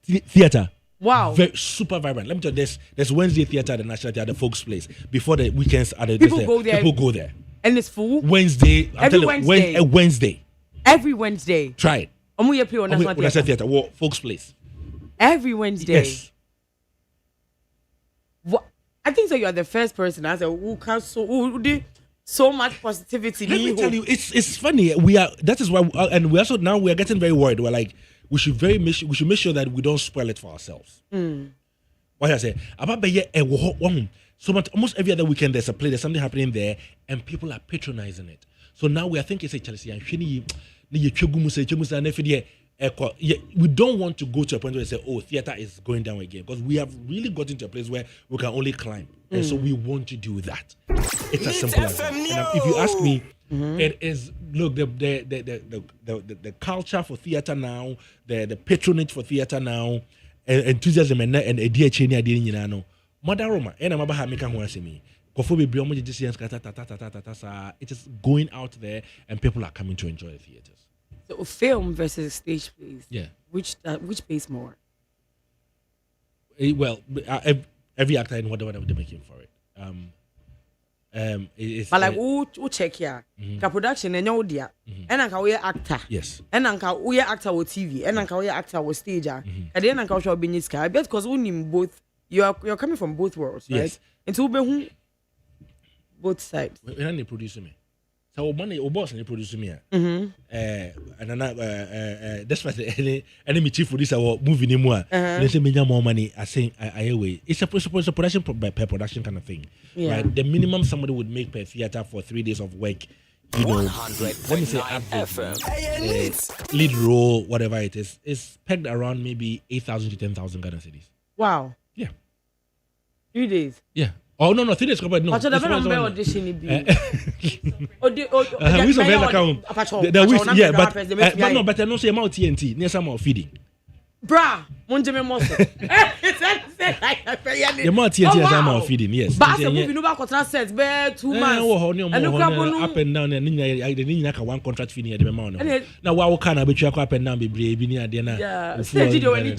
P: Theatre.
L: Wow.
P: Very, super vibrant. Let me tell you, there's Wednesday theatre at the National Theatre, the Folks Place. Before the weekends are the
L: people go there.
P: People go there.
L: And it's full
P: Wednesday.
L: Every Wednesday.
P: Wednesday.
L: Every Wednesday.
P: Try it.
L: We play on National
P: Theatre. Folks Place.
L: Every Wednesday.
P: Yes.
L: What? I think that you are the first person I said who can who did so much positivity.
P: Let me tell you, it's funny. That is why, and we also now we are getting very worried. We're like, we should make sure that we don't spoil it for ourselves. What I say about so much, almost every other weekend there's something happening there, and people are patronizing it. So now we are thinking, say Chelsea, we don't want to go to a point where they say, oh, theatre is going down again, because we have really gotten to a place where we can only climb, and so we want to do that. It's as simple as that. And if you ask me, it is look the culture for theatre now, the patronage for theatre now, enthusiasm and DHN. Mother Roma, and I'm about making one see me. It is going out there, and people are coming to enjoy the theaters.
L: So, film versus stage plays.
P: Yeah.
L: Which pays more?
P: Well, every actor in whatever they're making for it.
L: But like, who check here? The production and your dear, and I can actor.
P: Yes.
L: And I can actor with TV, and I can actor with stage. And then I can show being sky. I bet because we need both. You're coming from both worlds, right?
P: Yes.
L: And so we both sides.
P: When they produce me, so money or boss they produce me. And that's why any chief for this our movie anymore. They say me more money. I say I away. It's a production per production kind of thing, right? The minimum somebody would make per theater for 3 days of work. You know, let me say average, lead role, whatever it is pegged around maybe 8,000 to 10,000 Ghana cedis.
L: Wow.
P: Yeah.
L: 3 days.
P: Yeah. Oh no, 3 days. No.
L: But the audition be.
P: But I don't say about TNT. Near some more feeding.
L: Bra, Monjame Mosso.
P: The more TNT as I'm feeding. Yes.
L: But the movie no back says bear 2 months. And
P: up and down and I one contract fee near the amount. Now what can I be up and down be brave near dinner?
L: Yeah. Say you already.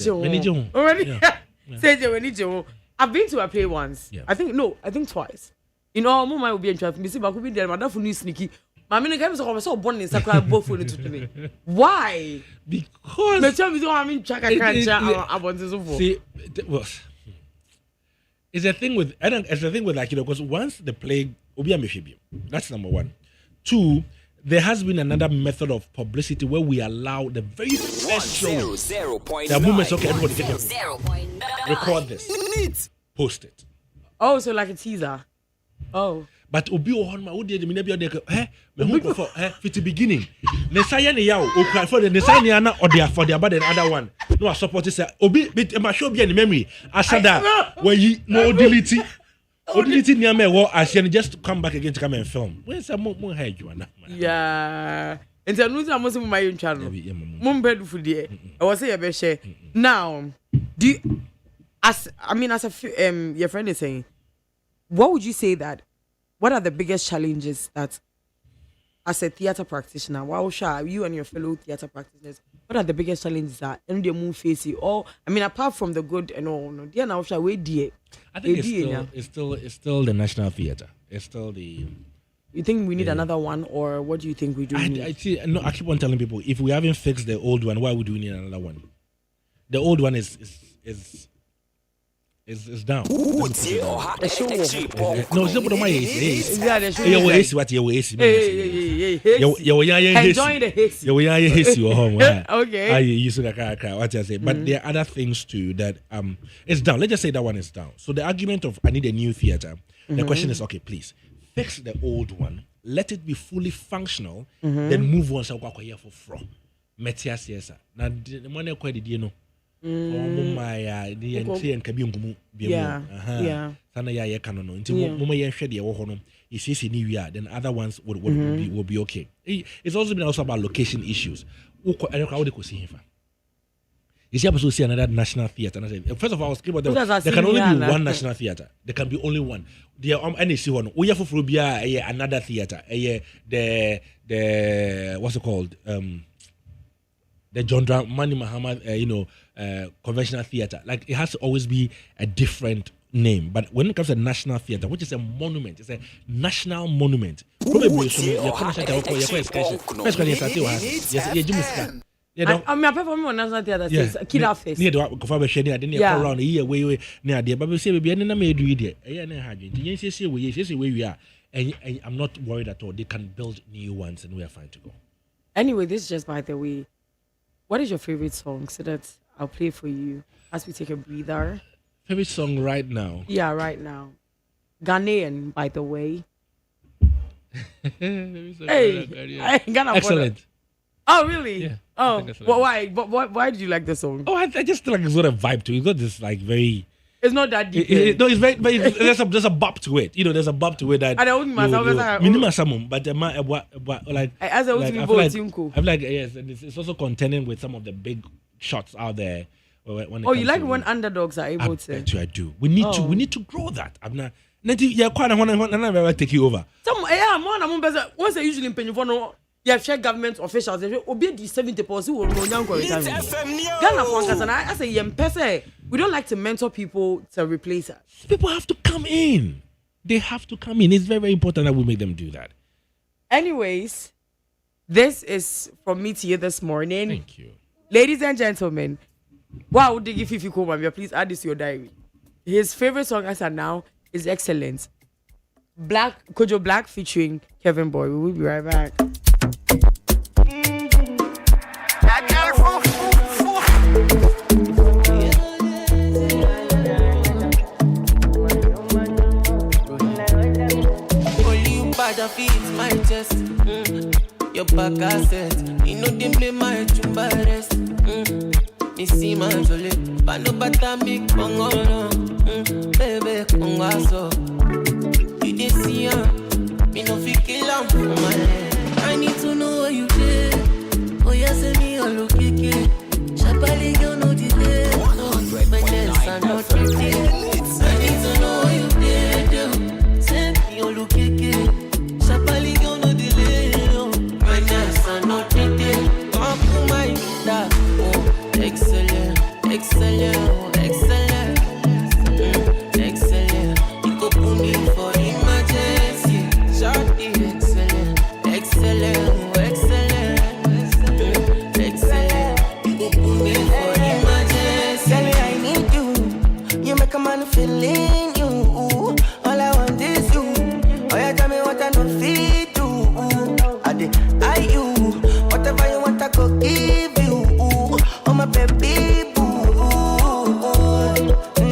L: Say you I've been to a play once.
P: Yeah.
L: I think twice. You know, Mama will be in traffic. Me see, but could be there. My dad for new sneaky. My men guys are so born in Sakura both for it to me. Why?
P: Because
L: me tell me so I mean check I can't I want to so
P: see it's a thing with like, you know, because once the play that's number 1. 2, there has been another method of publicity where we allow the very first show. The moment, okay, everybody take it. Record this. Post it.
L: Oh, so like a teaser. Oh.
P: But obi on my odi me na bi odeka me hu for fit the beginning. Ne say ne yawo okra for the say ne na odi for the about the other one. No I support say obi ma show bi any memory asada we no delete. Odility near me wo ashe just come back again to come and film. When say mo head you na.
L: Yeah. And so no say mo my channel. Mo bed for there. I was say be share. Now, as a your friend is saying, what would you say that what are the biggest challenges that as a theater practitioner, you and your fellow theater practitioners, what are the biggest challenges that they move facing? Or apart from the good and all, no, dear now shall we dear.
P: I think it's still the National Theatre. It's still the.
L: You think we need another one, or what do you think we do?
P: I keep on telling people, if we haven't fixed the old one, why would we need another one? The old one is It's down.
A: Who tie or ha extra pop.
P: No, it's not my
L: Is that the show?
P: you what you waste.
L: Enjoying the haste. Okay.
P: I use what I say. But there are other things too that it's down. Let's just say that one is down. So the argument of I need a new theater. The question is, okay, please fix the old one. Let it be fully functional. Then move on. So go for from. Metias yes. Now the money quite did you know. My the and Kabium.
L: Yeah.
P: Sana ya canon until Muma Shed your honor is in New Year, then other ones will be okay. It's also been also about location issues. You see, I see another national theatre. First of all, there can only be one national theatre. There can be only one. There NEC one. We have Phobia another theatre. The what's it called? The John Dramani Muhammad, conventional theatre. Like it has to always be a different name. But when it comes to national theatre, which is a monument, it's a national monument. Probably
L: I'm a performer on national theatre. Killer face.
P: Near the cover shady. I didn't around a year way near the but we say we are made read it. Yes, we are. And I'm not worried at all. They can build new ones and we are fine to go.
L: Anyway, this is just by the way. What is your favorite song so that I'll play for you as we take a breather?
P: Favorite song right now?
L: Yeah, right now. Ghanaian, by the way. Hey, Ghana.
P: Excellent.
L: Oh, really?
P: Yeah.
L: Oh, why did you like the song?
P: Oh, I just like it's got a vibe to it. It's got this like very.
L: It's not that deep.
P: No, it's very. But there's a bop to it. There's a bop to it that.
L: I don't
P: minimum some, but like.
L: As I was
P: I feel like yes, and it's also contending with some of the big shots out there.
L: You like when underdogs are able to?
P: I do. We need to grow that. I'm not. Yeah, quite. I want to take you over.
L: Once I usually pay for you have shared government officials. They obey the 70% will no younger retirement. Ghana Funkers and I say we don't like to mentor people to replace us.
P: People have to come in. They have to come in. It's very, very important that we make them do that.
L: Anyways, this is from me to you this morning.
P: Thank you.
L: Ladies and gentlemen, wow, Diggy Fifi Coleman, please add this to your diary. His favorite song as of now is Excellent. Kojo Black featuring Kevin Boy. We will be right back.
M: Feels my chest, your back asset. You know they play my chumba rest. Me see my jolly, but no bata me kongo no. Baby kongo aso. You dey see me no fi kill am for my head. I need to know where you did. Oh yeah, say me all look kiki. Shabali you know the day. My nails are not pretty. I need to know where you did. Say me all look kiki. Shabali you know the day. My nails are not pretty. Come to my dad. Oh, excellent, excellent, excellent, excellent. You go put me for emergency. Shorty, excellent, excellent, excellent, excellent. You go put me for emergency.
R: Tell me I need you. You make a man feel in you. All I want is you. Oh yeah, tell me what I don't feel do. I you. Whatever you want, I go give you. Oh my baby boo.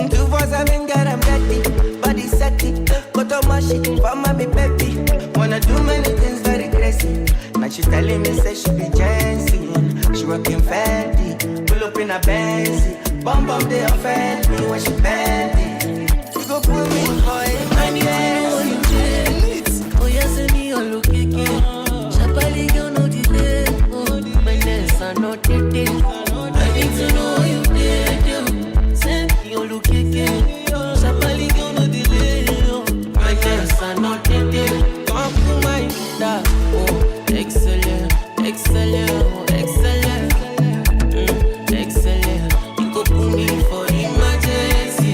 R: 247 girl, I'm ready. Body set it. Go to my shit for my baby. Wanna do many things very crazy. Now she telling me say she be Jensen. She working Fendi. Pull up in a Benz. Bum they offend me when she bend it. You go pull me for it.
M: I need to know you did. Oh yeah, say me all look kiki. Shabali you know the day. Oh, my nails are not pretty. I need to know you did. Say me all look kiki. Shabali you know the day. My nails are not pretty. Come to my dad. Oh, excellent, excellent, excellent, excellent. You go put me for emergency.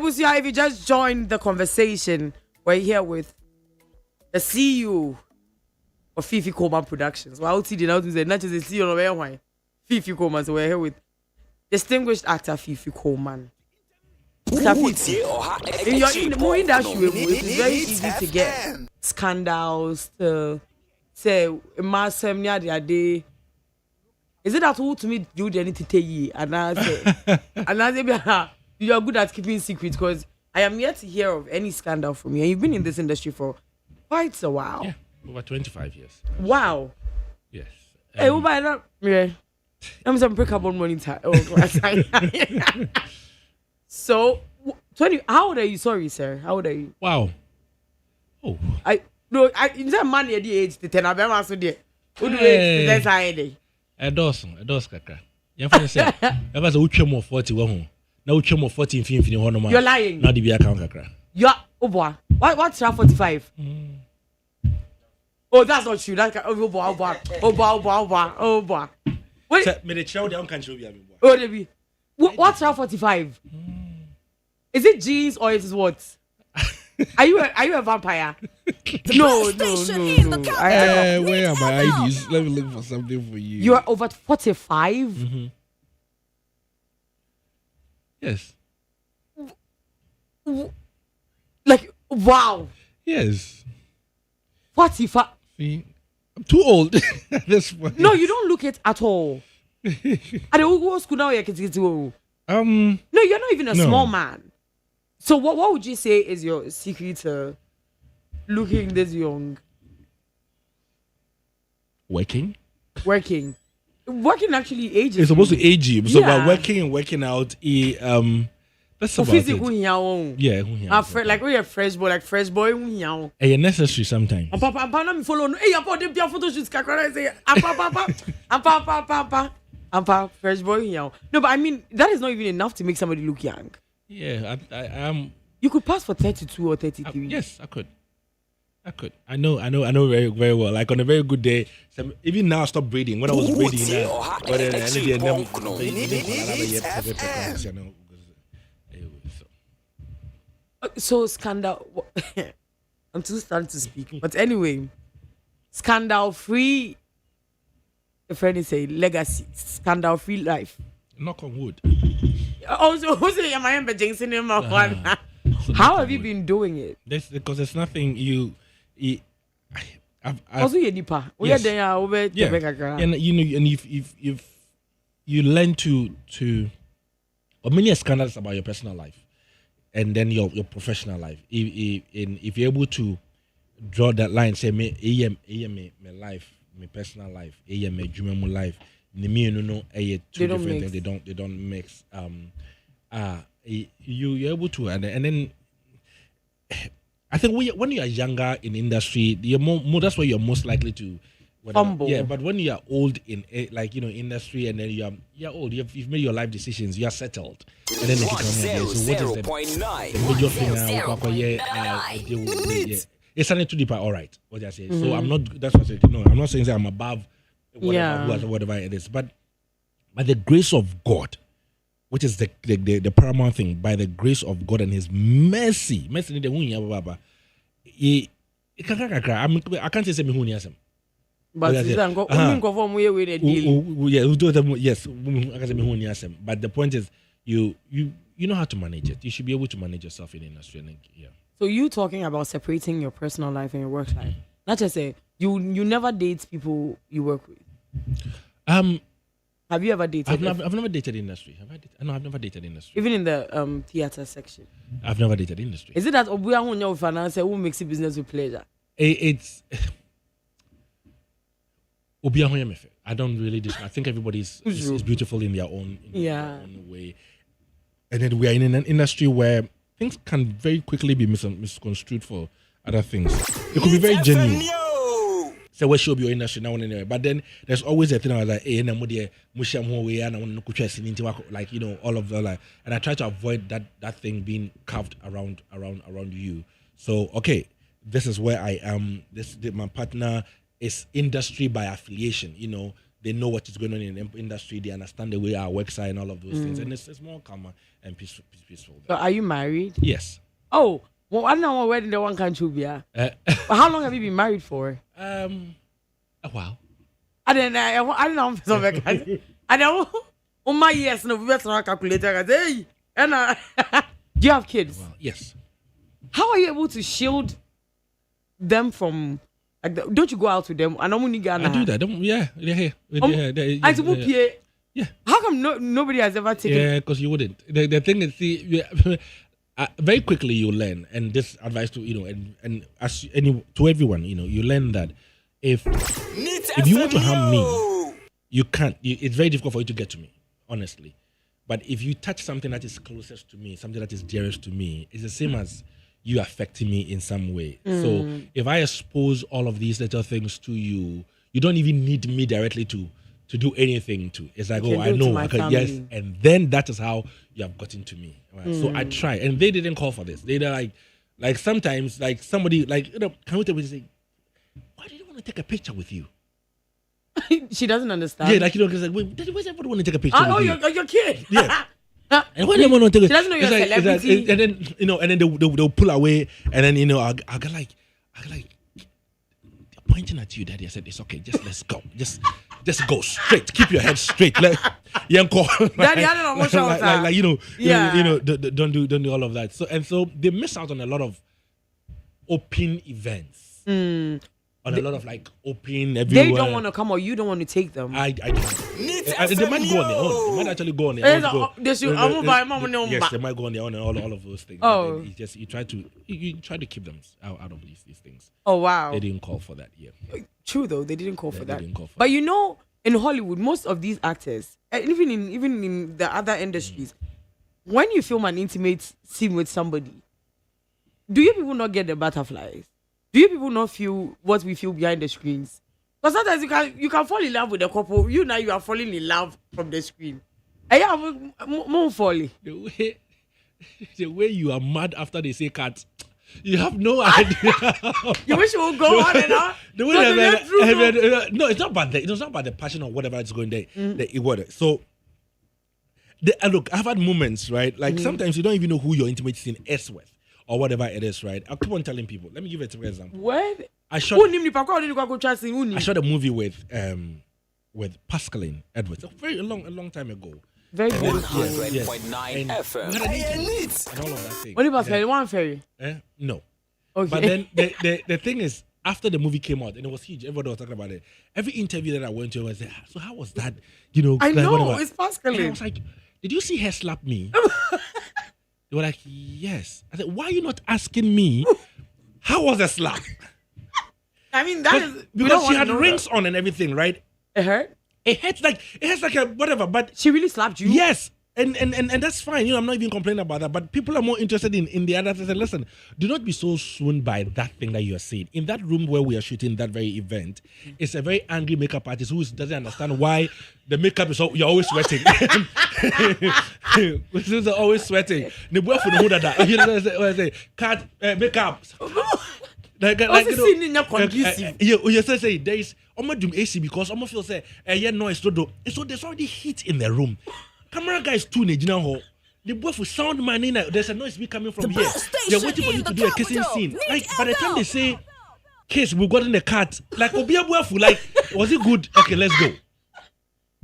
L: if you just joined the conversation, we're here with the CEO of Fifi Coleman Productions. Well, not just the CEO of why Fifi Coleman. So we're here with distinguished actor Fifi Coleman. In the movie industry, it's very easy to get scandals to say, day. Is it that who to me do the anything to you? And I say, you are good at keeping secrets because I am yet to hear of any scandal from you. And you've been in this industry for quite a while.
P: Yeah, over 25 years.
L: Wow.
P: Yes.
L: Hey, who buy that? Yeah. I'm some break up on morning time. So, 20. How old are you? Sorry, sir. How old are you?
P: Wow. Oh.
L: In that money at the age to 10, I've ever asked you. Who do it? That's how it is.
P: A dozen, kaka. You have to say, I was a uchemo 41. No uchemo 14, 15,
L: You're lying.
P: Not the beer account, kaka.
L: You're, oh boy. What's your 45? Oh, that's not true. That's oh boy. Wait.
P: Me the child down can show you.
L: Oh, Debbie. What's your 45? Is it jeans or is it what? Are you a vampire? No.
P: Where are my IDs? Let me look for something for you.
L: You are over 45?
P: Mm-hmm. Yes.
L: Like, wow.
P: Yes.
L: 45.
P: See, I'm too old at this point.
L: No, you don't look it at all. At the old school now, no, you're not even a small man. So what would you say is your secret to looking this young?
P: Working
L: actually ages.
P: It's supposed to age you. So by working and working out, that's about it. Yeah,
L: like we are fresh boy,
P: It's necessary sometimes.
L: I'm follow. Hey, I'm photo shoots. I'm fresh boy. No, but I mean that is not even enough to make somebody look young.
P: Yeah, I am.
L: You could pass for 32 or 33.
P: Yes, I could. I know very, very well. Like on a very good day, even now I stopped breathing. When I was breathing,
L: so scandal. I'm too starting to speak, but anyway, scandal free. A friend is saying legacy, scandal free life.
P: Knock on wood.
L: Also, who's saying am I jinxing him? How have you been doing it?
P: Because there's nothing you.
L: Also, you nipa.
P: Yes. And if you learn to, or many scandals about your personal life, and then your professional life. If you're able to draw that line, say me, my life, my personal life, my dream life. Two different things. They don't mix. You're able to, and then I think when you are younger in industry, you're more that's where you're most likely to
L: fumble.
P: Yeah, but when you are old in industry, and then you're old, you've made your life decisions, you are settled, and then so what is the major thing? It's something too deeper. All right, what I say. So I'm not. That's what I said. No, I'm not saying that I'm above. Whatever it is, but by the grace of God, which is the paramount thing, by the grace of God and His mercy, I can't say me. But but the point is, you know how to manage it. You should be able to manage yourself in the industry. Yeah.
L: So you talking about separating your personal life and your work life? Not just say you never date people you work with. Have you ever dated?
P: I've never dated industry. Have I dated? No, I've never dated industry.
L: Even in the theater section.
P: I've never dated industry.
L: Is it that who makes it business with pleasure?
P: It's I don't really I think everybody is beautiful in their own way. And then we are in an industry where things can very quickly be misconstrued for other things. It could be very genuine. So where should be your industry now anyway? But then there's always a thing I was like, hey, like all of the like, and I try to avoid that thing being carved around you. So okay, this is where I am. My partner is industry by affiliation. they know what is going on in the industry. They understand the way our works are and all of those things, and it's more calmer and peaceful.
L: So are you married?
P: Yes.
L: Oh, well, I know what wedding the one country be. But how long have you been married for?
P: A while.
L: I don't know. I don't. Oh my yes, no, we better calculator. Hey, and do you have kids?
P: Well, yes.
L: How are you able to shield them from? Like, don't you go out with them? I do
P: that. Yeah.
L: Yeah. How come nobody has ever taken?
P: Yeah, because you wouldn't. The thing is, see, very quickly you learn, and this advice to and as to everyone, you learn that if you want to harm me, you can't. It's very difficult for you to get to me, honestly. But if you touch something that is closest to me, something that is dearest to me, it's the same as you affecting me in some way. So if I expose all of these little things to you, you don't even need me directly to do anything to. It's like, I know, yes, and then that is how you have gotten to me. Right? So I try, and they didn't call for this. They're like sometimes, like somebody, like, can we say, why do you want to take a picture with you?
L: She doesn't understand.
P: Yeah, like, because like, why does everybody want to take a picture with you?
L: Oh, your kid.
P: Yeah. And when they want to take
L: she doesn't know you're a celebrity.
P: And then, and then they'll pull away, and then, I get like, pointing at you, Daddy. I said, it's okay, just let's go. Just go straight. Keep your head straight. Daddy, I don't know what don't do all of that. So they miss out on a lot of open events. On a lot of like open everywhere.
L: They don't want to come, or you don't want to take them.
P: I don't. They might go on their own. They might actually go on their own. Yes, they might go on their own and all of those things.
L: Oh,
P: you try to keep them out of these things.
L: Oh wow.
P: They didn't call for that. Yeah.
L: True though, they didn't call for that. But in Hollywood, most of these actors, even in the other industries, when you film an intimate scene with somebody, do you people not get the butterflies? Do you people not feel what we feel behind the screens? Because sometimes you can fall in love with a couple. You are falling in love from the screen. And more falling.
P: The way you are mad after they say cut, you have no idea.
L: You wish you would go on and on.
P: No, it's not about it's not about the passion or whatever it's going there. So, look, I've had moments, right? Like sometimes you don't even know who your intimate scene is with. Or whatever it is, right? I'll keep on telling people. Let me give it an example.
L: What?
P: I shot a movie with Pascaline Edwards a long time ago.
L: Very good.
A: 100.9 FM.
P: And all of that thing.
L: What about Ferry? One Ferry?
P: No.
L: Okay.
P: But then the thing is, after the movie came out, and it was huge, everybody was talking about it. Every interview that I went to, I was like, so how was that?
L: I know, it's Pascaline.
P: I was like, did you see her slap me? They were like, yes. I said, why are you not asking me how was the slap?
L: I mean, that is
P: because she had rings on and everything, right?
L: It hurt?
P: It hurts like a whatever, but
L: she really slapped you?
P: Yes. And that's fine. I'm not even complaining about that. But people are more interested in the others. I said, listen, do not be so swooned by that thing that you are saying. In that room where we are shooting that very event, it's a very angry makeup artist who doesn't understand why the makeup is you're always sweating. You're always sweating. Makeup. You say there is AC because almost feel say noise. So there's already heat in the room. Camera guys too, the boy for sound man in there's a noise coming from here. They're waiting for you to do a kissing scene. Like by the time they say kiss, we got in the cut. Like like was it good? Okay, let's go.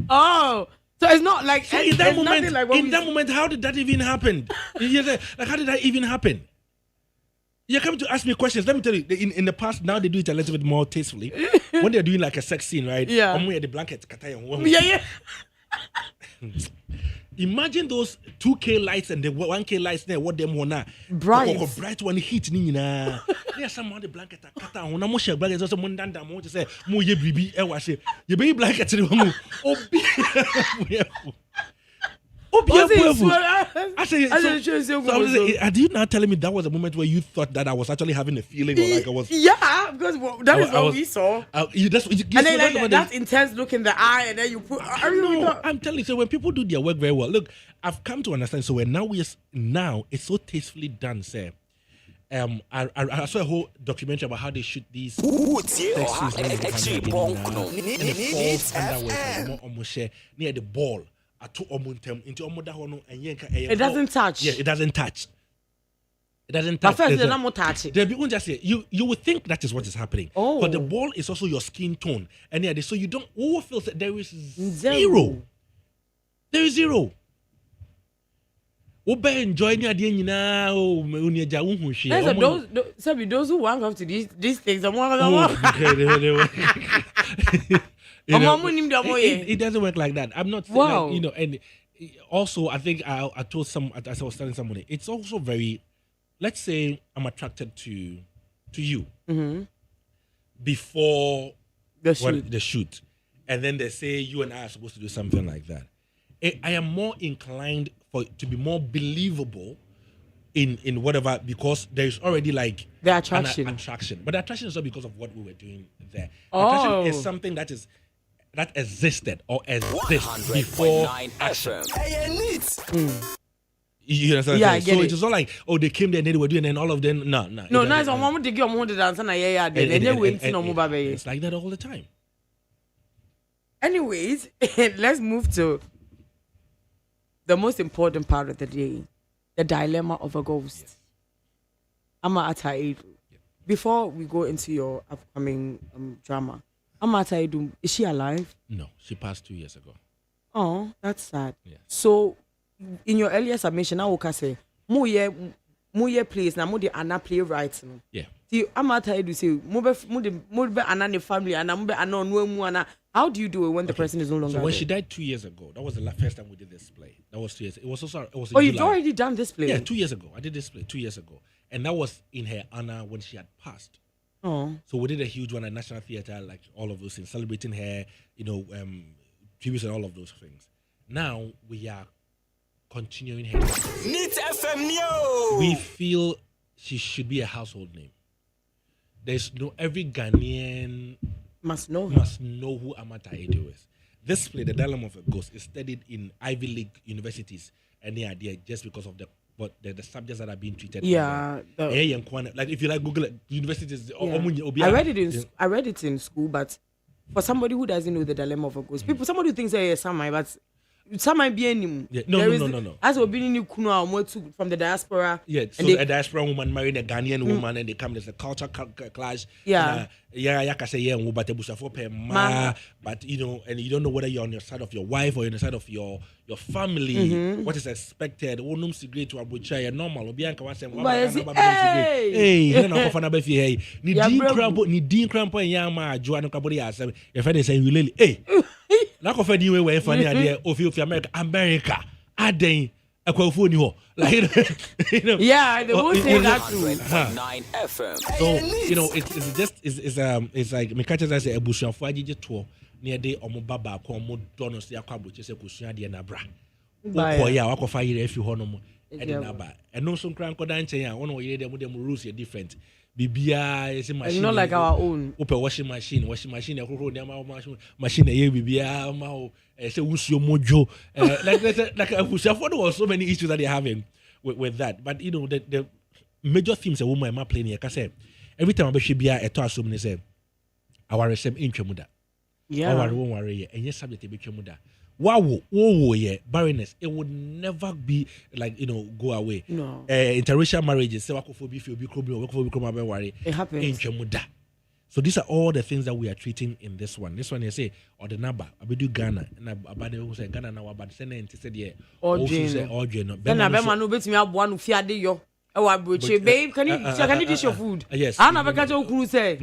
L: Oh, so it's not like
P: so in that moment, how did that even happen? Like how did that even happen? You're coming to ask me questions. Let me tell you, in the past, now they do it a little bit more tastefully. When they're doing like a sex scene, right?
L: Yeah.
P: The blanket.
L: Yeah.
P: Imagine those 2K lights and the 1K lights there. What them wanna bright one heat ni na. There's someone the blanket kata on. Na mo share blanket so mo ndanda mo say mo ye bribi e wa say. Ye be blanket ni mo. Obi. I say, are you now telling me that was a moment where you thought that I was actually having a feeling or like I was?
L: Yeah, because that is what we saw.
P: And then
L: that intense look in the eye, and then you put.
P: I'm telling you, so when people do their work very well, look, I've come to understand. So now it's so tastefully done, sir. I saw a whole documentary about how they shoot these near the ball.
L: It doesn't touch.
P: Yeah, it doesn't touch. It doesn't touch.
L: But first, they're not touch it.
P: You just say you would think that is what is happening.
L: Oh,
P: but the ball is also your skin tone, and yeah, so you don't. Who feels that there is zero? There is zero. Obe enjoy ni ade nyina o uni ja wo hu hwe.
L: Those who want up to these things,
P: it doesn't work like that. I'm not saying
L: wow.
P: Like, and also I think I told as I was telling somebody, it's also very, let's say I'm attracted to you before the shoot, and then they say you and I are supposed to do something like that. I am more inclined to be more believable in whatever, because there is already like
L: the attraction.
P: But the attraction is not because of what we were doing there. Attraction is something that existed or exists before action. You understand?
L: Yeah, I get it.
P: It's not like, oh, they came there and they were doing, and all of them. No.
L: Nice. I'm going to give you a dance, and
P: it's like that all the time.
L: Anyways, let's move to the most important part of the day, the dilemma of a ghost. Yes. Ama Ataidu. Before we go into your upcoming drama, Ama Ataidu, is she alive?
P: No, she passed 2 years ago.
L: Oh, that's sad.
P: Yeah.
L: So, in your earlier submission, I will say, Muye plays, na mudi ana playwright.
P: Yeah.
L: See, Ama Ataidu say, mube ana family, ana mube ana nuemu ana. How do you do it when the person is no longer
P: So when
L: there?
P: she died 2 years ago, that was the first time we did this play. That was 2 years. It was also. It was in
L: you've
P: July.
L: already done this play?
P: Yeah, 2 years ago. I did this play 2 years ago, and that was in her honor when she had passed.
L: Oh.
P: So we did a huge one at National Theatre, like all of those things, celebrating her, tributes and all of those things. Now we are continuing her.
A: Neat FM Neo.
P: We feel she should be a household name. Every Ghanaian must know who Amata Edo is. This play, The Dilemma of a Ghost, is studied in Ivy League universities, and the idea just because of the subjects that are being treated.
L: Yeah,
P: like if you like Google it, universities.
L: Yeah. I read it in school, but for somebody who doesn't know the dilemma of a ghost, somebody who thinks but some might be any.
P: Yeah. No.
L: As we're being from the diaspora.
P: Yeah, so a diaspora woman marrying a Ghanaian woman, and they come. There's a culture clash.
L: Yeah.
P: I can say yeah, but and you don't know whether you're on the side of your wife or on the side of your family. Mm-hmm. What is expected? Great to abucha normal. Ni din crampo yama Joanna Kabori asem. Your friend is saying really like of any way funny idea of America. Aden akwafo ho. Like
L: yeah, they will say that too.
A: 9 FM.
P: So it's like me catch as a ebusuafo agije to near day omo baba ko omo dono se akwa boche se kusua de na bra. Ko ya wakofa yire afi ho no mo e de na ba. Eno so nkran ko dan chen ya wono yire dem rules are different. Bibia is machine.
L: Not like our own.
P: Open washing machine machine bibia ma say usuo mojo like there was so many issues that they're having with that. But the major themes a woman am playing here can say every time I be bia eto asum say our resem intwamuda.
L: Yeah.
P: Our won worry and yes subject be twamuda. Wow, barrenness, it would never be like go away.
L: No.
P: Interracial marriages,
L: it happens.
P: So these are all the things that we are treating in this one. This one they say, or the number, I do Ghana, and about who say Ghana now, but send it said yeah.
L: Or
P: Jane.
L: Then I bet man bet me up one fiade yo. Oh, babe, can you dish your food?
P: Yes.
L: I never catch your crew say.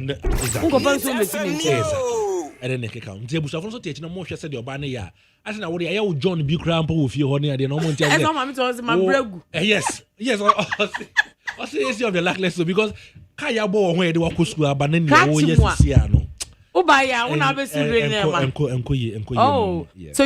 P: And then they count. They must also take no more. She said your banner ya. I said, "What are John B. Crampo with you, honey?" I didn't know. Yes. I say it's of the lackluster because Kaya bo when they walk to school, but then yes,
L: oh, by ya, one have so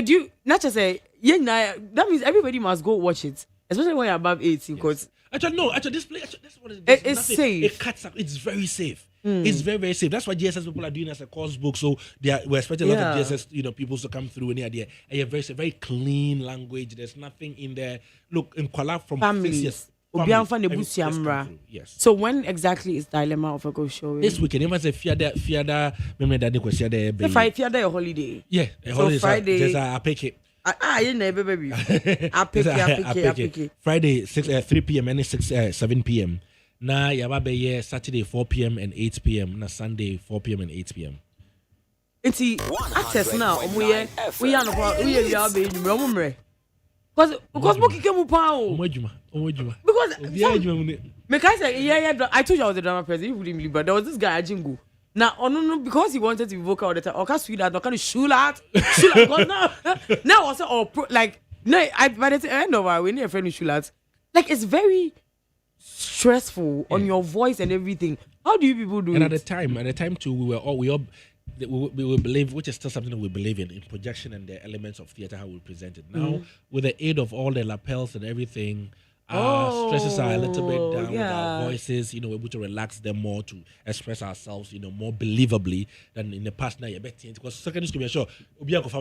L: do you not just say that means everybody must go watch it, especially when you're above 18, because
P: actually this play that's what
L: it's safe.
P: It cuts up. It's very safe. It's very, very safe. That's why GSS people are doing as a course book. So we're expecting a lot of GSS, people to come through any idea. And very clean language. There's nothing in there. Look, in Kuala from 6 years.
L: Obianfa nebusi amra.
P: Yes.
L: So when exactly is Dilemma of a Ghost showing?
P: This weekend, even say Fiada, remember that because Fiada.
L: Fiada a holiday.
P: Yeah, a holiday.
L: So Friday.
P: Just I pick it.
L: You never baby. I pick it.
P: Friday 3 p.m. and 7 p.m. Na yababe Saturday 4 p.m. and 8 p.m. Na Sunday 4 p.m. and 8 p.m.
L: It's access now. We are because book came pound. Because I told you I was the drama person. You wouldn't believe, but there was this guy Ajingu. Now, no, because he wanted to be vocal all the time. Okay, sweet, not kind of shoot out. Because now also like no. By the end of our we need a friend who shoot out. Like it's very stressful on your voice and everything. How do you people do it?
P: And at the time too, we believe, which is still something that we believe in projection and the elements of theater, how we present it. Now, with the aid of all the lapels and everything, our stresses are a little bit down with our voices, we're able to relax them more to express ourselves, more believably than in the past. Now, because secondary school, sure,
L: it's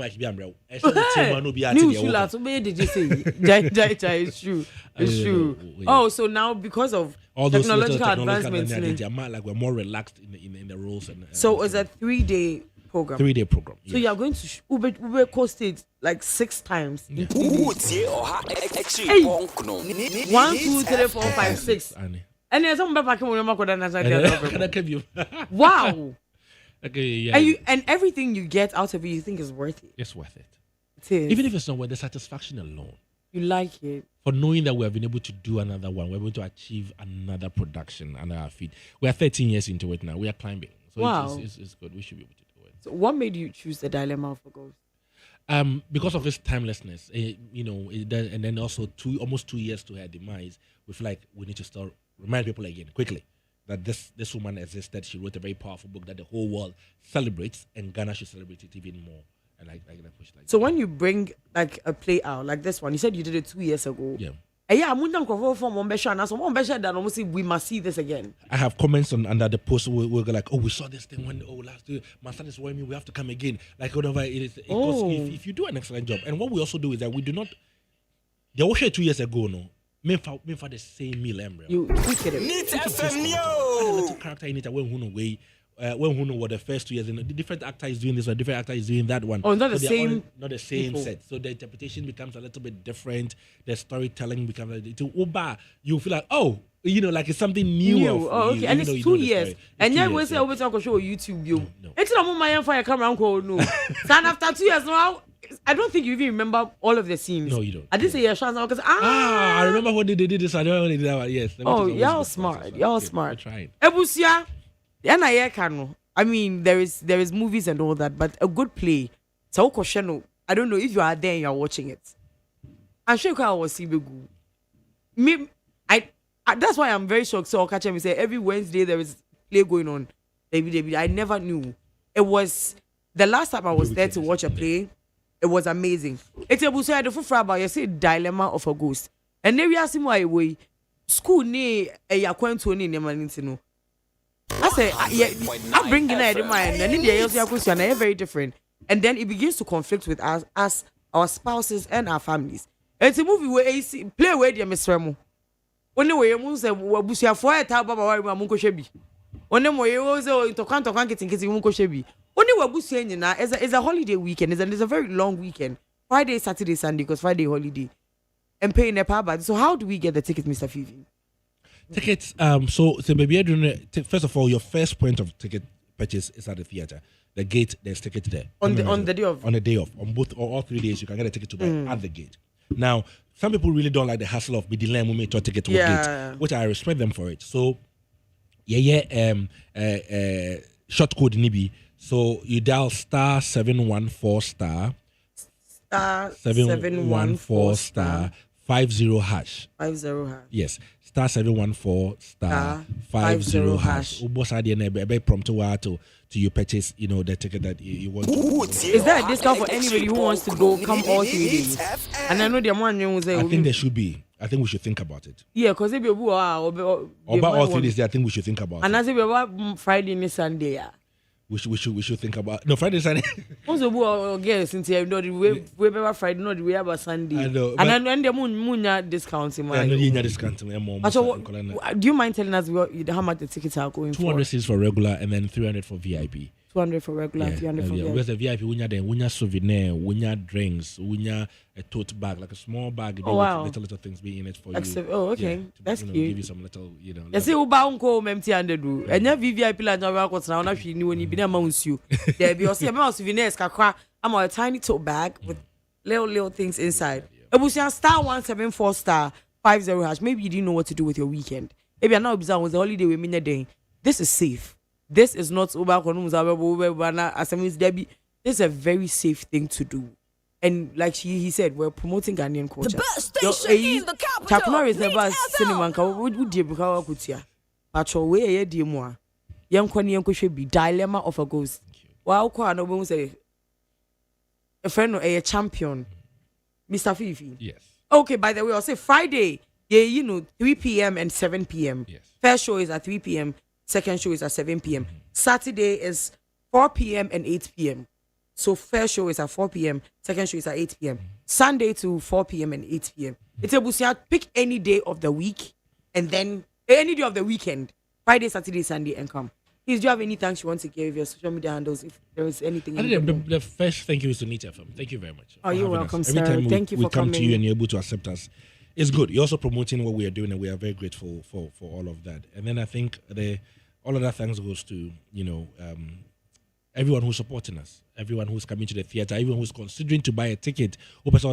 L: true. It's true. Oh, so now because of all those technological advancements,
P: like we're more relaxed in the roles.
L: So it's a 3-day program.
P: 3-day program.
L: So you are going to Ube coast it like 6 times. Yeah. 1, 2, 3, 4, 5, 6. And there's some back wow.
P: Okay, yeah.
L: And everything you get out of it, you think is worth it.
P: It's worth it.
L: It is.
P: Even if it's not worth the satisfaction alone.
L: You like it.
P: For knowing that we have been able to do another one, we're able to achieve another production under our feet. We are 13 years into it now. We are climbing. So
L: wow.
P: It's good. We should be able to do it.
L: So what made you choose the Dilemma of a Ghost?
P: Because of its timelessness, and then also almost 2 years to her demise, we feel like we need to start remind people again quickly that this woman existed. She wrote a very powerful book that the whole world celebrates, and Ghana should celebrate it even more. And like that push.
L: So when you bring like a play out like this one, you said you did it 2 years ago.
P: Yeah.
L: We must see this again.
P: I have comments under the post where we're like, we saw this thing last year. My son is worrying me. We have to come again. Like whatever it is. Because if you do an excellent job, and what we also do is that we do not. They were 2 years ago, no. Me for the same meal, embryo.
L: You kidding?
A: Need FM, yo.
P: A little character in it. When who know way. When who know what the first 2 years, and the different actor is doing this one, different actor is doing that one.
L: Oh, not the same.
P: Not the same people. Set. So the interpretation becomes a little bit different. The storytelling becomes a little. You feel like like it's something new.
L: Okay, and it's 2 years. And yeah, we say always talk show YouTube. No. It's not my fire camera no. And after 2 years now. I don't think you even remember all of the scenes.
P: No, you don't.
L: I didn't say your chance because
P: I remember when they did this. I don't know when they did that one. Yes.
L: Y'all smart. Y'all smart.
P: Trying.
L: Ebusia. I mean, there is movies and all that, but a good play. So I don't know if you are there and you are watching it. I'm sure I was Sibegu. Me, that's why I'm very shocked. So catch me say every Wednesday there is play going on. I never knew. It was the last time I was there to watch a play. It was amazing. It's a busa the full about you say Dilemma of a Ghost. And then we ask him why way school ne a yakwento ni nemanintino. I say I'm bringing it in mind and in the question are very different. And then it begins to conflict with us, our spouses and our families. It's a movie where AC play where the Miss Remo. Only way you say busia for a taba wa munko shebi. Only way you say to can't getting munko shebi. Only what busia na is a holiday weekend. It's a very long weekend. Friday, Saturday, Sunday, because Friday holiday. And paying a power. So how do we get the tickets, Mr. Fifi?
P: Tickets. So maybe first of all, your first point of ticket purchase is at the theater. The gate, there's tickets there.
L: On the day of.
P: On the day of. On both or all 3 days, you can get a ticket to buy at the gate. Now, some people really don't like the hassle of delaying moment to ticket to a gate, which I respect them for it. So, short code Nibi. So you dial star 714 star 714 star 50 hash.
L: 50 hash.
P: Yes. Star 714 star 50 hash. Prompt to you purchase, the ticket that you want to.
L: Is there a discount for anybody who wants to go come all 3 days? And I know the one you say.
P: I think there should be. I think we should think about it.
L: Yeah, because if you
P: about all 3 days, I think we should think about it.
L: And as if you Friday and Sunday,
P: we should think about. No, Friday, Sunday.
L: Also, we get since you know the way about Friday, not the way about Sunday.
P: I know,
L: and then the moon discounts in my.
P: No, you discount more.
L: So, do you mind telling us how much the tickets are going
P: 200
L: for?
P: 200 is for regular, and then 300 for VIP.
L: 200 for regular, 300 for VIP.
P: Because the VIP, we need souvenir, we need drinks, we need a tote bag, like a small bag.
L: Oh, wow.
P: Little things be in it for
L: Like
P: you.
L: Oh, okay. That's cute.
P: Give you some little,
L: You see, who bound go empty handed do. And your VIP like now, what's now, if you knew when you be amounts you. There be also a souvenirs, I'm a tiny tote bag with little things inside. It was your star 174 star 50 hash. Maybe you didn't know what to do with your weekend. Maybe I know it was the holiday with me day. This is safe. This is not Debbie. This is a very safe thing to do. And like he said, we're promoting Ghanaian culture.
Q: The best station in the capital.
L: Chakuma is never cinema. Would dear because kutia. Patrol way dear more. Young Kwani should be dilemma of a ghost. Wow, Kwan no say a friend a champion. Mr. Fifi.
P: Yes.
L: Okay, by the way, I'll say Friday, 3 p.m. and 7 p.m.
P: Yes.
L: First show is at 3 p.m. Second show is at 7 p.m. Saturday is 4 p.m. and 8 p.m. So first show is at 4 p.m. Second show is at 8 p.m. Sunday to 4 p.m. and 8 p.m. It's a busia. Pick any day of the week and then any day of the weekend. Friday, Saturday, Sunday, and come. Please, do you have any thanks you want to give your social media handles if there is anything?
P: I think the first thank you is to Nita FM. Thank you very much.
L: Oh, you're welcome,
P: us.
L: sir.
P: Every time
L: Thank you
P: we
L: for
P: come
L: coming.
P: to you and you're able to accept us. It's good. You're also promoting what we are doing, and we are very grateful for all of that. And then I think all of that thanks goes to everyone who's supporting us, everyone who's coming to the theater, everyone who's considering to buy a ticket. Like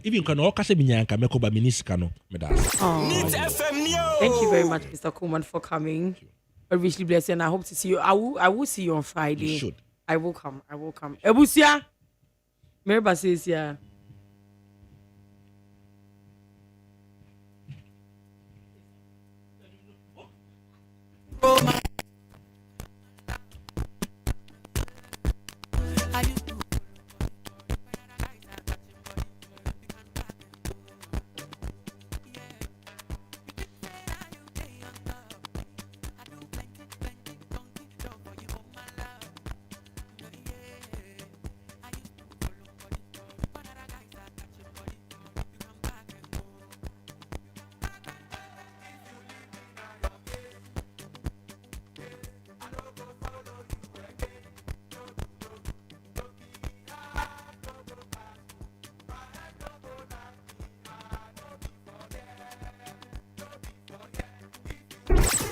P: even can all say
L: Thank you very much, Mr. Coleman, for coming. I richly bless you, and I hope to see you. I will see you on Friday.
P: You should.
L: I will come. Ebusia. Merba says yeah.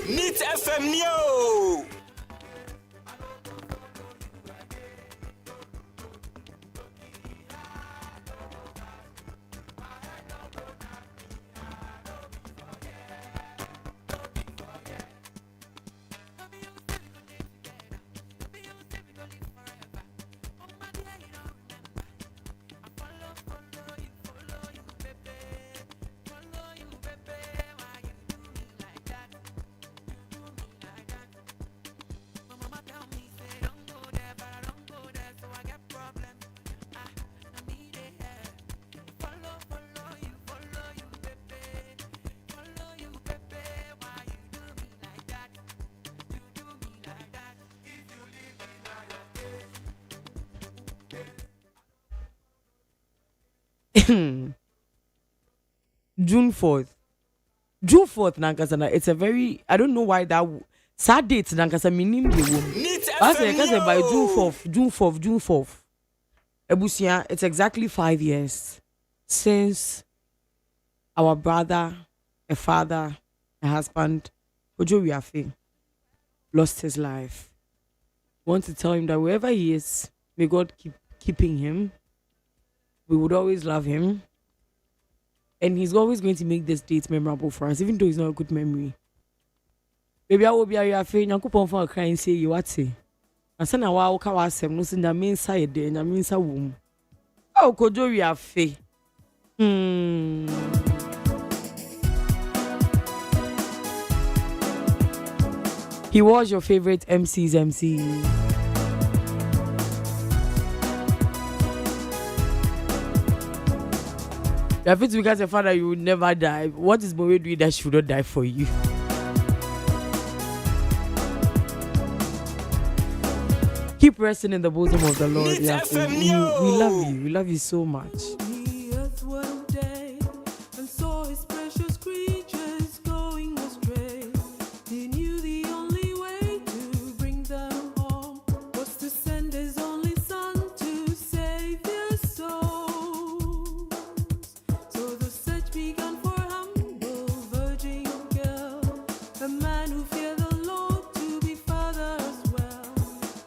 A: Neat FM Neo. June 4th, Nankasana. It's a very, I don't know why that sad date Nankasa minim the woman. I say by June 4th. Ebusia, it's exactly 5 years since our brother, a father, a husband, Ojo Wiafe, lost his life. We want to tell him that wherever he is, may God keep keeping him. We would always love him. And he's always going to make this date memorable for us, even though it's not a good memory. Baby, I will be a friend. I'm going to cry and say, you what say? And send a while, I say, no, send a main side there, and I mean, a womb. Oh, Kojo, we are fake. He was your favorite MC's MC. If it's because your father, you would never die. What is Moe doing that should not die for you? Keep resting in the bosom of the Lord. We love you. We love you so much.
S: The earth one day and saw his precious creatures going astray. He knew the only way to bring them home was to send his only son to save their souls. So the search began for a humble virgin girl, a man who feared the Lord to be father as well.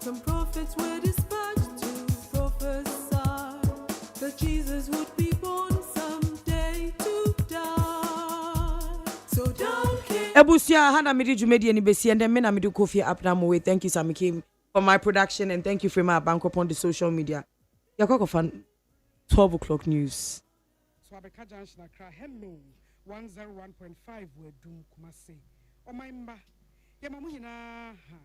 S: Some prophets were dispatched to prophesy that Jesus would be born someday to die. So don't care.
A: Ebusia Hana Midi Jumedi and Besi and then Mena Midu Kofi ABENA MOET. Thank you, Sammy Kim, for my production, and thank you for my bank upon the social media. Yakoko fan 12 o'clock news.
T: So Abeka Junction Accra, hello 101.5 we do Kumasi. O my mba. Yamamu yina ha.